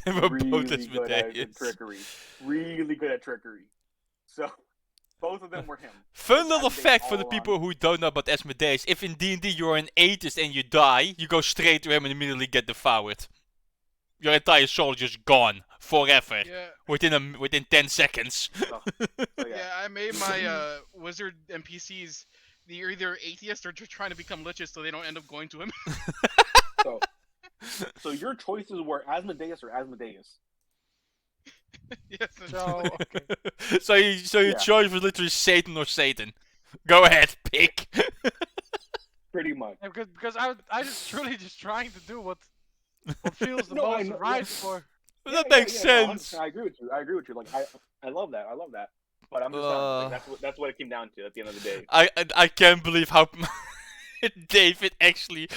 They were really both good at Asmodeus. trickery. Really good at trickery. So both of them were him. Fun It's little Asmodeus fact for all the along. people who don't know about Asmodeus: if in D&D you're an atheist and you die, you go straight to him and immediately get devoured. Your entire soul just gone forever Yeah, within 10 seconds. So, yeah. yeah. I made my wizard NPCs. They're either atheists or just trying to become liches, so they don't end up going to him. So your choices were Asmodeus or Asmodeus. Yes. So, okay. so your Yeah. choice was literally Satan or Satan. Go ahead, pick. Pretty much. Yeah, because I just truly just trying to do what feels the No, I most know- right yeah. for. That Yeah, makes yeah, no, sense. 100%, I agree with you. Like I love that. But I'm just telling you, like, that's what it came down to at the end of the day. I can't believe how David actually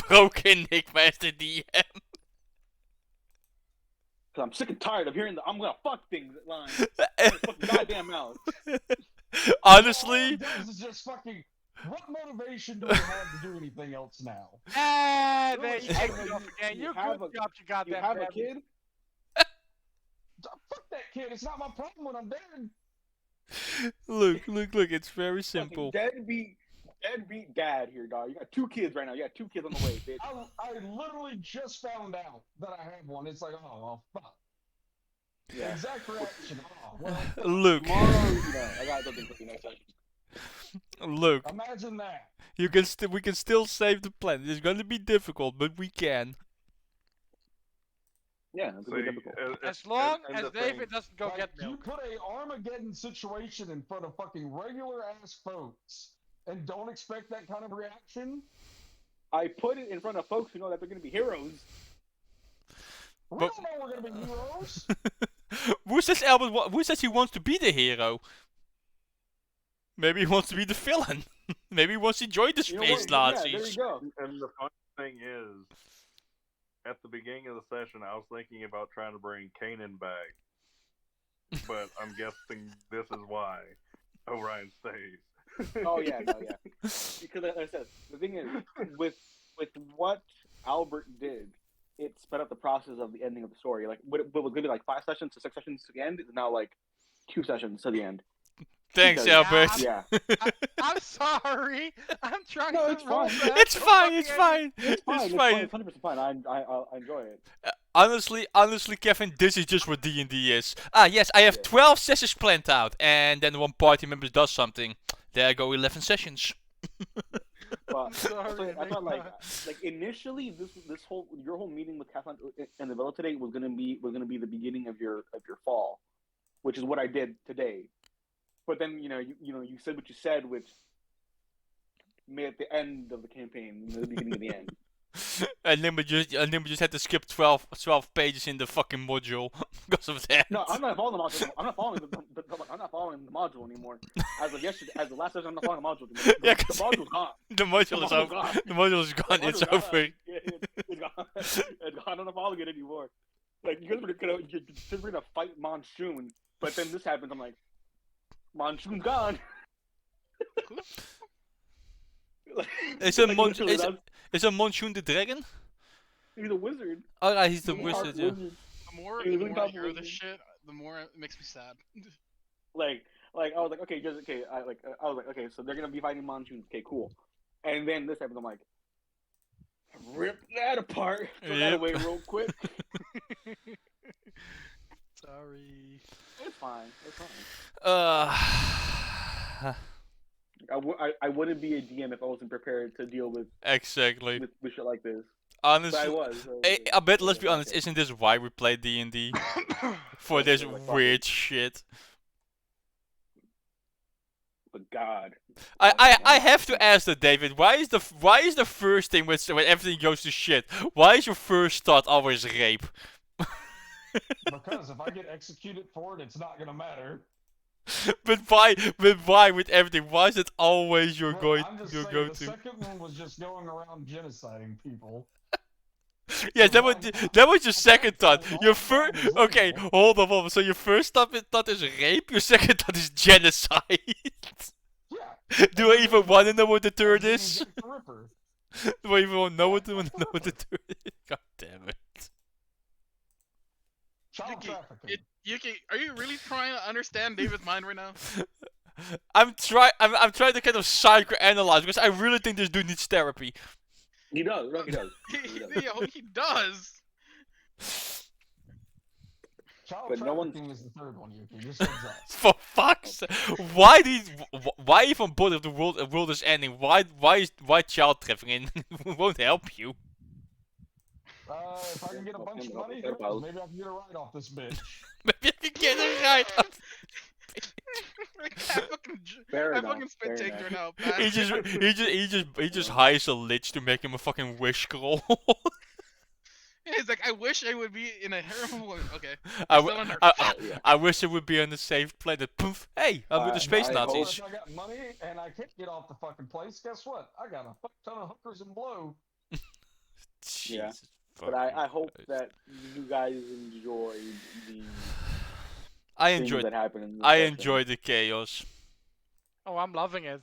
broke Enigma as the DM. Cause I'm sick and tired of hearing the "I'm gonna fuck things" line. Fucking goddamn mouth. Honestly, All it does is just fucking. What motivation do we have to do anything else now? Ah, there Really, you I go mean, again. you You have good a- job, you goddamn You have a rabbit. kid. Fuck that kid. It's not my problem when I'm dead. look, it's very Fucking simple. deadbeat dad here, dog. You got 2 kids right now. You got 2 kids on the way, bitch. I literally just found out that I have one. It's like, oh, well, fuck. Yeah. Exact reaction. Oh, well, Look, Tomorrow, I got something for you next session. look. imagine that. We can still save the planet. It's gonna be difficult, but we can. Yeah, it's gonna be See, difficult. As long and as the David thing- doesn't go Like, get you milk. put a Armageddon situation in front of fucking regular ass folks and don't expect that kind of reaction. I put it in front of folks who know that they're gonna be heroes. We But- don't know we're gonna be heroes. Who says Albert? Who says he wants to be the hero? Maybe he wants to be the villain. Maybe he wants to join the You know space what? Yeah, there you Nazis. go. And the funny thing is, at the beginning of the session, I was thinking about trying to bring Kanan back, but I'm guessing this is why Orion stays. Oh yeah, no, yeah. Because like I said, the thing is, with what Albert did, it sped up the process of the ending of the story. Like what was gonna be like 5 sessions to 6 sessions to the end is now like 2 sessions to the end. Thanks, Because- Albert. Yeah. I'm sorry. I'm trying No, to it's roll fine. back It's the fine. fucking It's ending. fine. It's fine. It's It's fine. fine. It's 100% fine. I enjoy it. Honestly, Kevin, this is just what D&D is. Yes, I have Yeah. 12 sessions planned out, and then one party member does something. There go 11 sessions. But Sorry, I thought Enigma. like initially this whole your whole meeting with Kathleen and the Villa today was gonna be the beginning of your fall, which is what I did today. But then you said what you said, which made it the end of the campaign, the beginning of the end. And then we just had to skip 12 pages in the fucking module because of that. No, I'm not following the module. I'm not following the module anymore. As of yesterday, as the last session, I'm not following the module anymore. Yeah, The 'cause- module's gone. The module is over. gone. The module is gone. The It's module's over. gone. Yeah, it's gone. It's gone. I'm not following it anymore. Like you guys were gonna fight Monsoon, but then this happens. I'm like, Monsoon's gone. Like, Is it like, Mon- literally, is- that's- Is a Monsoon the dragon? he's a wizard. Oh, yeah, he's the He's a wizard. top Yeah. wizard. The more, He's a the really more I top hear this wizard. shit, the more it makes me sad. Like I was like, okay, just okay. I was like, okay, so they're gonna be fighting Monsoon. Okay, cool. And then this happens. I'm like, rip that apart. Throw that Yep. away real quick. Sorry. It's fine. It's fine. I wouldn't be a DM if I wasn't prepared to deal with Exactly. shit like this. Honestly, But I was. So, I bet. so Let's be that's honest. okay. Isn't this why we play D&D? For Yeah, this so, like, fuck weird shit. But God. I have to ask that, David. Why is the first thing when everything goes to shit? Why is your first thought always rape? Because if I get executed for it, it's not gonna matter. But why with everything? Why is it always your Look, I'm just your saying, go the to? second one was just going around genociding people. Yes, that was your second thought. That's Your all first. is Okay, legal. hold on. So your first thought is rape. Your second thought is genocide. Yeah. Do I even want to know what the And third then you is? get the Ripper. Do I even want to know what the third is? God damn it. Child Yuki, trafficking. Yuki, are you really trying to understand David's mind right now? I'm trying to kind of psychoanalyze because I really think this dude needs therapy. He does. He does. He does. Child But no trafficking is the third one, Yuki. Just heads up. For fuck's sake. Why even bother if the world is ending? Why child trafficking won't help you? If I can get a bunch of money, maybe I can get a ride off this bitch. Maybe I can get it right. Fair I enough, fucking spit fair take enough. her now. he just hires a lich to make him a fucking wish scroll. He's like, I wish I would be in a harem woman. Okay. I, Still in her. Yeah. I wish it would be on a safe planet. Poof. Hey, I'm with the space I Nazis. If I got money and I can't get off the fucking place, guess what? I got a fuck ton of hookers and blow. Yeah. Jesus But fucking I hope Christ. that you guys enjoy the I things enjoyed that happen in this I session. enjoyed the chaos. Oh, I'm loving it.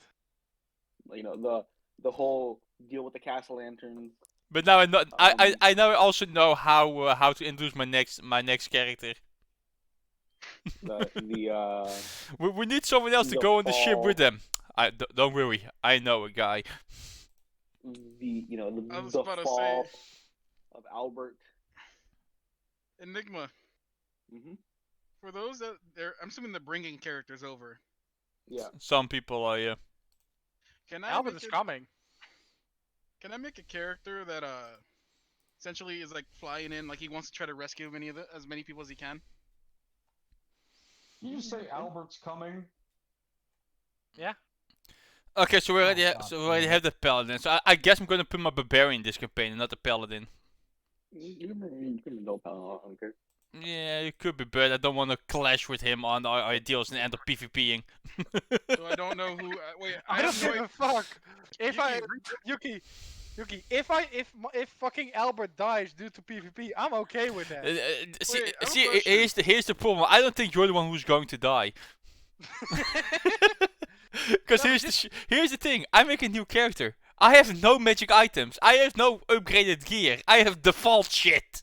You know, the whole deal with the castle lanterns. But now I now also know how to introduce my next character. The We need someone else to The go on the ship fall. with them. Don't worry, I know a guy. I was the about to fall say- of Albert. Enigma. Hmm. For those that I'm assuming they're bringing characters over. Yeah. Some people are yeah. Can I Albert make is it- coming. Can I make a character that essentially is like flying in, like he wants to try to rescue as many people as he can? You say Albert's coming? Okay, so we already God we already have the paladin. So I guess I'm gonna put my barbarian in this campaign and not the paladin. You can go pal. I don't care. Yeah, it could be, but I don't want to clash with him on our ideals and end up PvPing. So I don't know who. Wait, I don't have no give a fuck. If Yuki, Yuki, if fucking Albert dies due to PvP, I'm okay with that. See, Wait, I have a see, question. here's the problem. I don't think you're the one who's going to die. Because No, here's the thing. I make a new character. I have no magic items. I have no upgraded gear. I have default shit.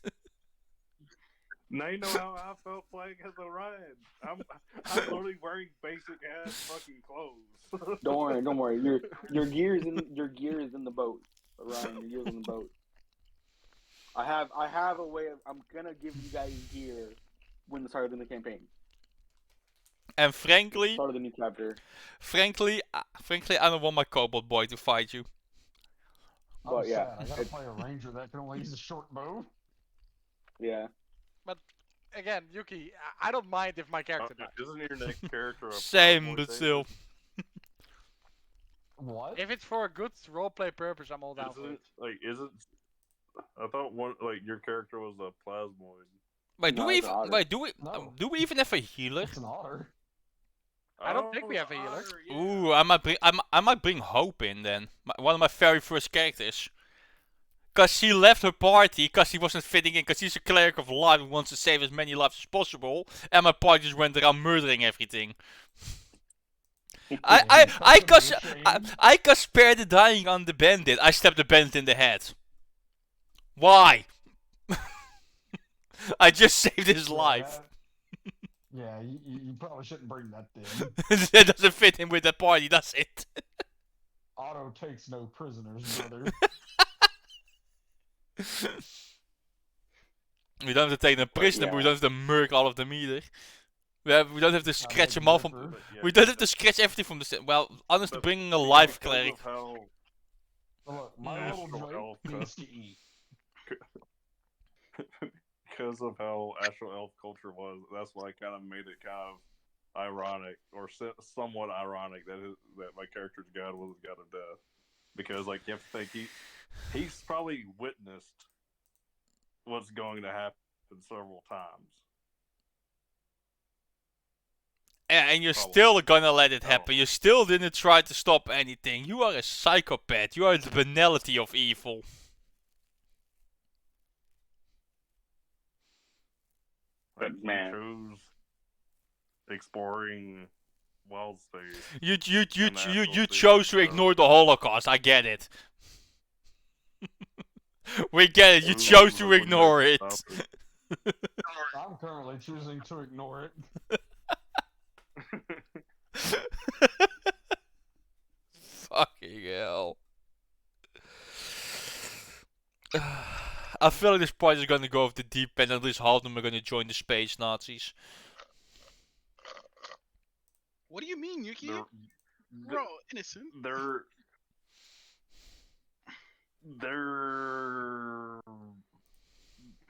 Now you know how I felt playing as Orion. I'm literally wearing basic ass fucking clothes. Don't worry. Your gear is in the boat, Ryan. Your gear's in the boat. I have a way of. I'm gonna give you guys gear when the start of the campaign. And frankly, Start of the new chapter. frankly, I don't want my kobold boy to fight you. I'm But yeah, sad. I gotta play a ranger that can only use a short bow. yeah. again, Yuki, I don't mind if my character dies. Isn't your next character a Same, plasmoid but taser? still. What? If it's for a good roleplay purpose, I'm all down for it. Isn't I thought one your character was a plasmoid. Wait, No, it's an otter. No. do we even have a healer? It's an otter. I don't think we have a healer. Yeah. Ooh, I might bring Hope in then. One of my very first characters. Cause she left her party because she wasn't fitting in. Cause she's a cleric of life who wants to save as many lives as possible. And my party just went around murdering everything. I could spare the dying on the bandit. I stabbed the bandit in the head. Why? I just saved his life. Yeah, you probably shouldn't bring that then. That doesn't fit in with that party, does it? Otto takes no prisoners, brother. We don't have to take them prisoner, but we don't have to murk all of them either. We don't have to scratch them off. differ. We don't have to scratch everything from the. Well, honestly, But bringing a live because cleric. of how Look, my Astral little elf Joe needs to eat. because of how Astral Elf culture was, that's why I kind of made it kind of ironic, or somewhat ironic, that my character's god was a god of death. Because, like, you have to think, he's probably witnessed what's going to happen several times. And you're Probably. still gonna let it Oh. happen. You still didn't try to stop anything. You are a psychopath. You are the banality of evil. Like, Man. you chose exploring wild space. You Natural chose to space, ignore the Holocaust. I get it. We get it. You chose to ignore it. I'm currently choosing to ignore it. Fucking hell. I feel like this party is gonna go off the deep end, and at least half of them are gonna join the space Nazis. What do you mean, Yuki? They're, We're all innocent. they're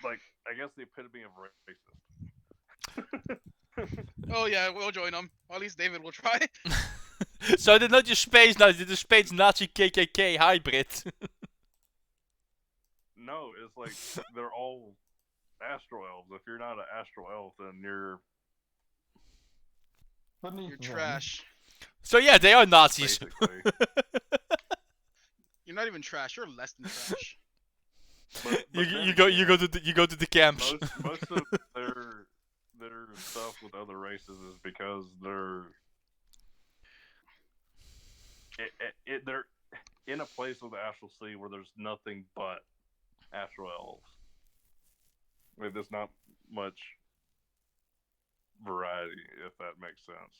like, I guess, the epitome of racist. Oh yeah, we'll join them. Or at least David will try. So they're not just space Nazis, they're the space Nazi KKK hybrid. No, it's like they're all astral elves. If you're not an astral elf, then you're Beneath You're them. trash. So yeah, they are Nazis. basically. You're not even trash. You're less than trash. But then you go again, to the camps. most of their stuff with other races is because they're in a place with the astral sea where there's nothing but astral elves. Like, there's not much variety, if that makes sense.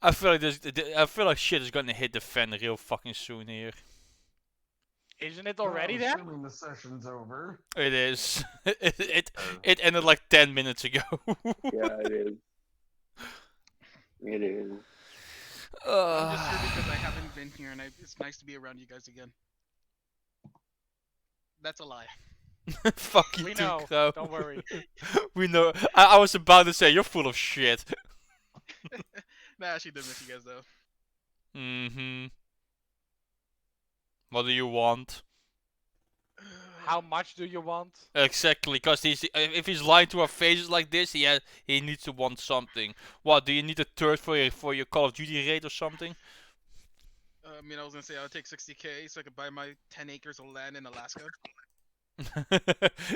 I feel like I feel like shit is gonna hit the fan real fucking soon here. Isn't it already Well, there? assuming the session's over. It is. It ended like 10 minutes ago. Yeah, it is. It is. I'm just here because I haven't been here, and it's nice to be around you guys again. That's a lie. Fuck you We too, know. Crow. Don't worry. We know. I was about to say, you're full of shit. Nah, I actually did miss you guys though. Mm-hmm. What do you want? How much do you want? Exactly, because if he's lying to our faces like this, he needs to want something. What, do you need a third for your Call of Duty raid or something? I mean, I was gonna say I would take 60K so I could buy my 10 acres of land in Alaska.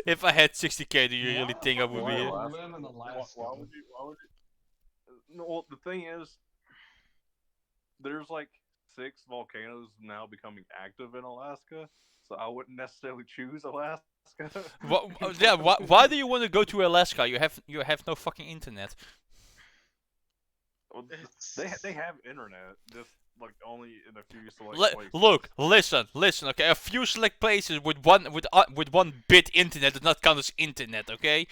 If I had 60K, do you Why really the think I fuck would would be you here? wanna Alaska? live in Why Alaska? would you? Why would you? No, well, the thing is, there's like 6 volcanoes now becoming active in Alaska, so I wouldn't necessarily choose Alaska. Why do you want to go to Alaska? You have no fucking internet. Well, It's they have internet, just like only in a few select places. Look, listen. Okay, a few select places with one bit internet does not count as internet. Okay.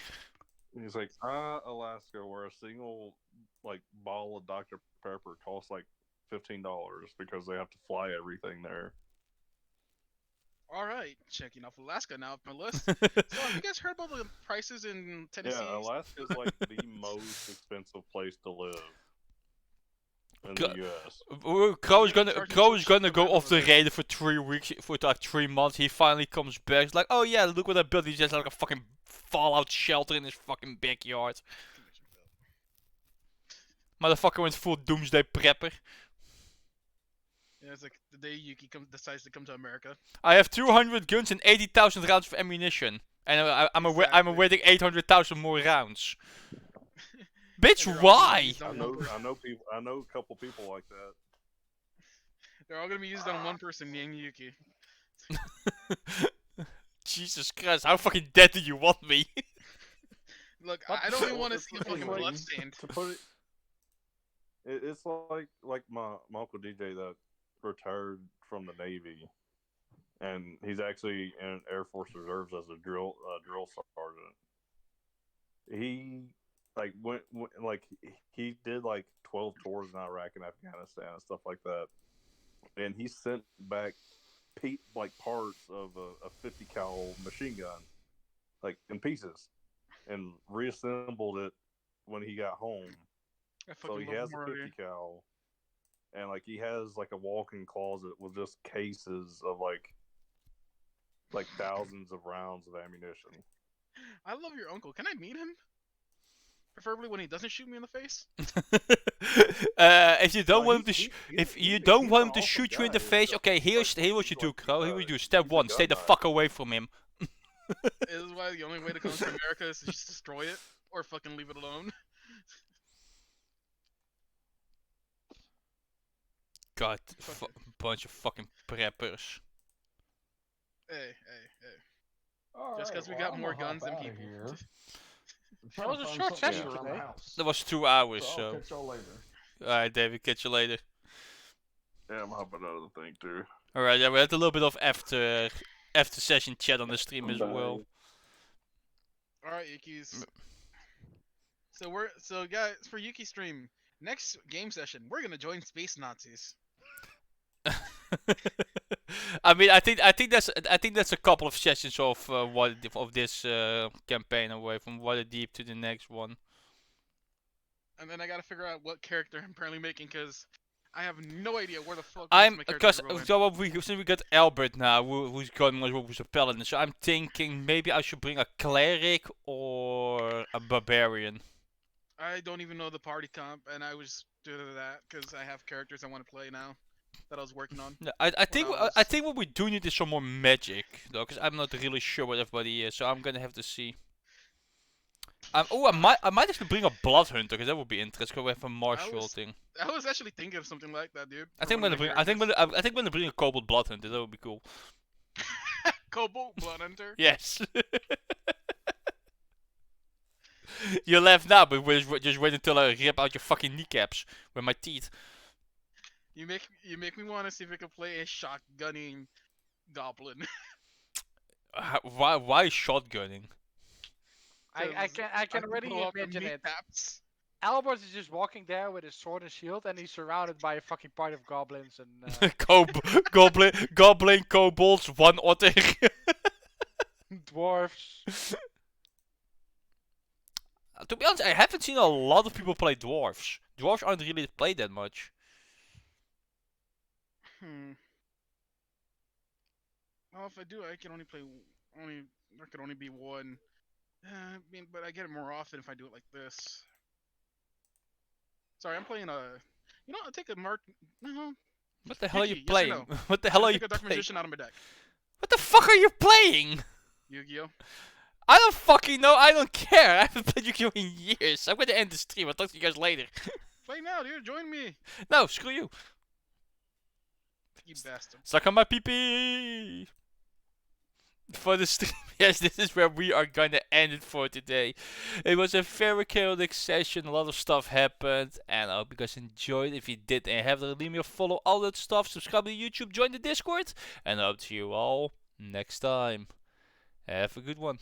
He's like, Alaska, where a single like bottle of Dr. Pepper costs like $15 because they have to fly everything there. all right. Checking off Alaska now off my list. So have you guys heard about the prices in Tennessee? Yeah, Alaska's like the most expensive place to live in Go- the U.S. Crow is They're gonna charging Crow so is cheap gonna for go land off over the there. radar for 3 weeks, for like 3 months. He finally comes back. He's like, oh yeah, look what I built. He's just like a fucking Fallout shelter in his fucking backyard. Motherfucker went full doomsday prepper. Yeah, it's like the day Yuki decides to come to America. I have 200 guns and 80,000 rounds of ammunition, and I'm Exactly. awaiting 800,000 more rounds. And Bitch, they're all gonna be why? used on one person. I know a couple people like that. They're all gonna be used on one person, me and Yuki. Jesus Christ, how fucking dead do you want me? Look, What I don't even want to It's see a fucking like- bloodstained. To put it, it's like my uncle DJ that retired from the Navy, and he's actually in Air Force Reserves as a drill sergeant. He he did like 12 tours in Iraq and Afghanistan and stuff like that, and he sent back parts of a 50 cal machine gun, like in pieces, and reassembled it when he got home. I So fucking he love has him a already. 50 cal, and like he has like a walk-in closet with just cases of like thousands of rounds of ammunition. I love your uncle. Can I meet him? Preferably when he doesn't shoot me in the face. If you don't No, want him to, he's- if he's- you don't he's want an him to awesome shoot you in guy. the face, He's okay, here's like- what you he's do, like, Crow. Here what you do. he's Step a 1, gun stay the nut. fuck away from him. This is why the only way to come to America is to just destroy it or fucking leave it alone. God, Fuck bunch of fucking preppers. Hey. Just Alright, 'cause we got I'm more gonna hop guns than outta people. here. I'm That trying was to a find short something to session do around the today. house. That was 2 hours, So I'll so. catch y'all later. Alright, David, catch you later. Yeah, I'm hopping out of the thing too. Alright, yeah, we had a little bit of after session chat on the stream as Bye. well. All right, Yuki's. So guys, for Yuki stream next game session, we're gonna join Space Nazis. I mean, I think that's a couple of sessions of this campaign away from Waterdeep to the next one. And then I gotta figure out what character I'm currently making because I have no idea where the fuck I'm my characters because are going. since we got Albert now, who's going with a paladin, so I'm thinking maybe I should bring a cleric or a barbarian. I don't even know the party comp, and I was due to that because I have characters I want to play now that I was working on. No, I think I I was- think what we do need is some more magic though, because I'm not really sure what everybody is, so I'm gonna have to see. Oh, I might actually bring a blood hunter, because that would be interesting. Because we have a martial was- thing. I was actually thinking of something like that, dude. I for think I'm one gonna of my bring. I think characters. I'm gonna bring a kobold blood hunter. That would be cool. Cobalt Blood Hunter. Yes. You laugh now, but just wait until I rip out your fucking kneecaps with my teeth. You make me want to see if I can play a shotgunning goblin. Why shotgunning? I can already blow up the imagine meat it. taps. Albert is just walking there with his sword and shield, and he's surrounded by a fucking party of goblins and Goblin, kobolds, one otter. dwarves. To be honest, I haven't seen a lot of people play dwarves. Dwarves aren't really played that much. Well, if I do, I can only play. there could only be one. I mean, but I get it more often if I do it like this. Sorry, I'm playing a. I'll take a mark. No. What the hell are you Yuki, yes or playing? no? What the hell Should I are you take a Dark playing? Magician out of my deck? What the fuck are you playing? Yu-Gi-Oh. I don't fucking know. I don't care. I haven't played Yu-Gi-Oh in years. I'm gonna end the stream. I'll talk to you guys later. Play now, dude. Join me. No, screw you. You bastard. Suck on my pee-pee. For the stream, yes, this is where we are gonna end it for today. It was a very chaotic session, a lot of stuff happened, and I hope you guys enjoyed. If you did and have to leave me a follow, all that stuff, subscribe to YouTube, join the Discord, and I hope to see you all next time. Have a good one.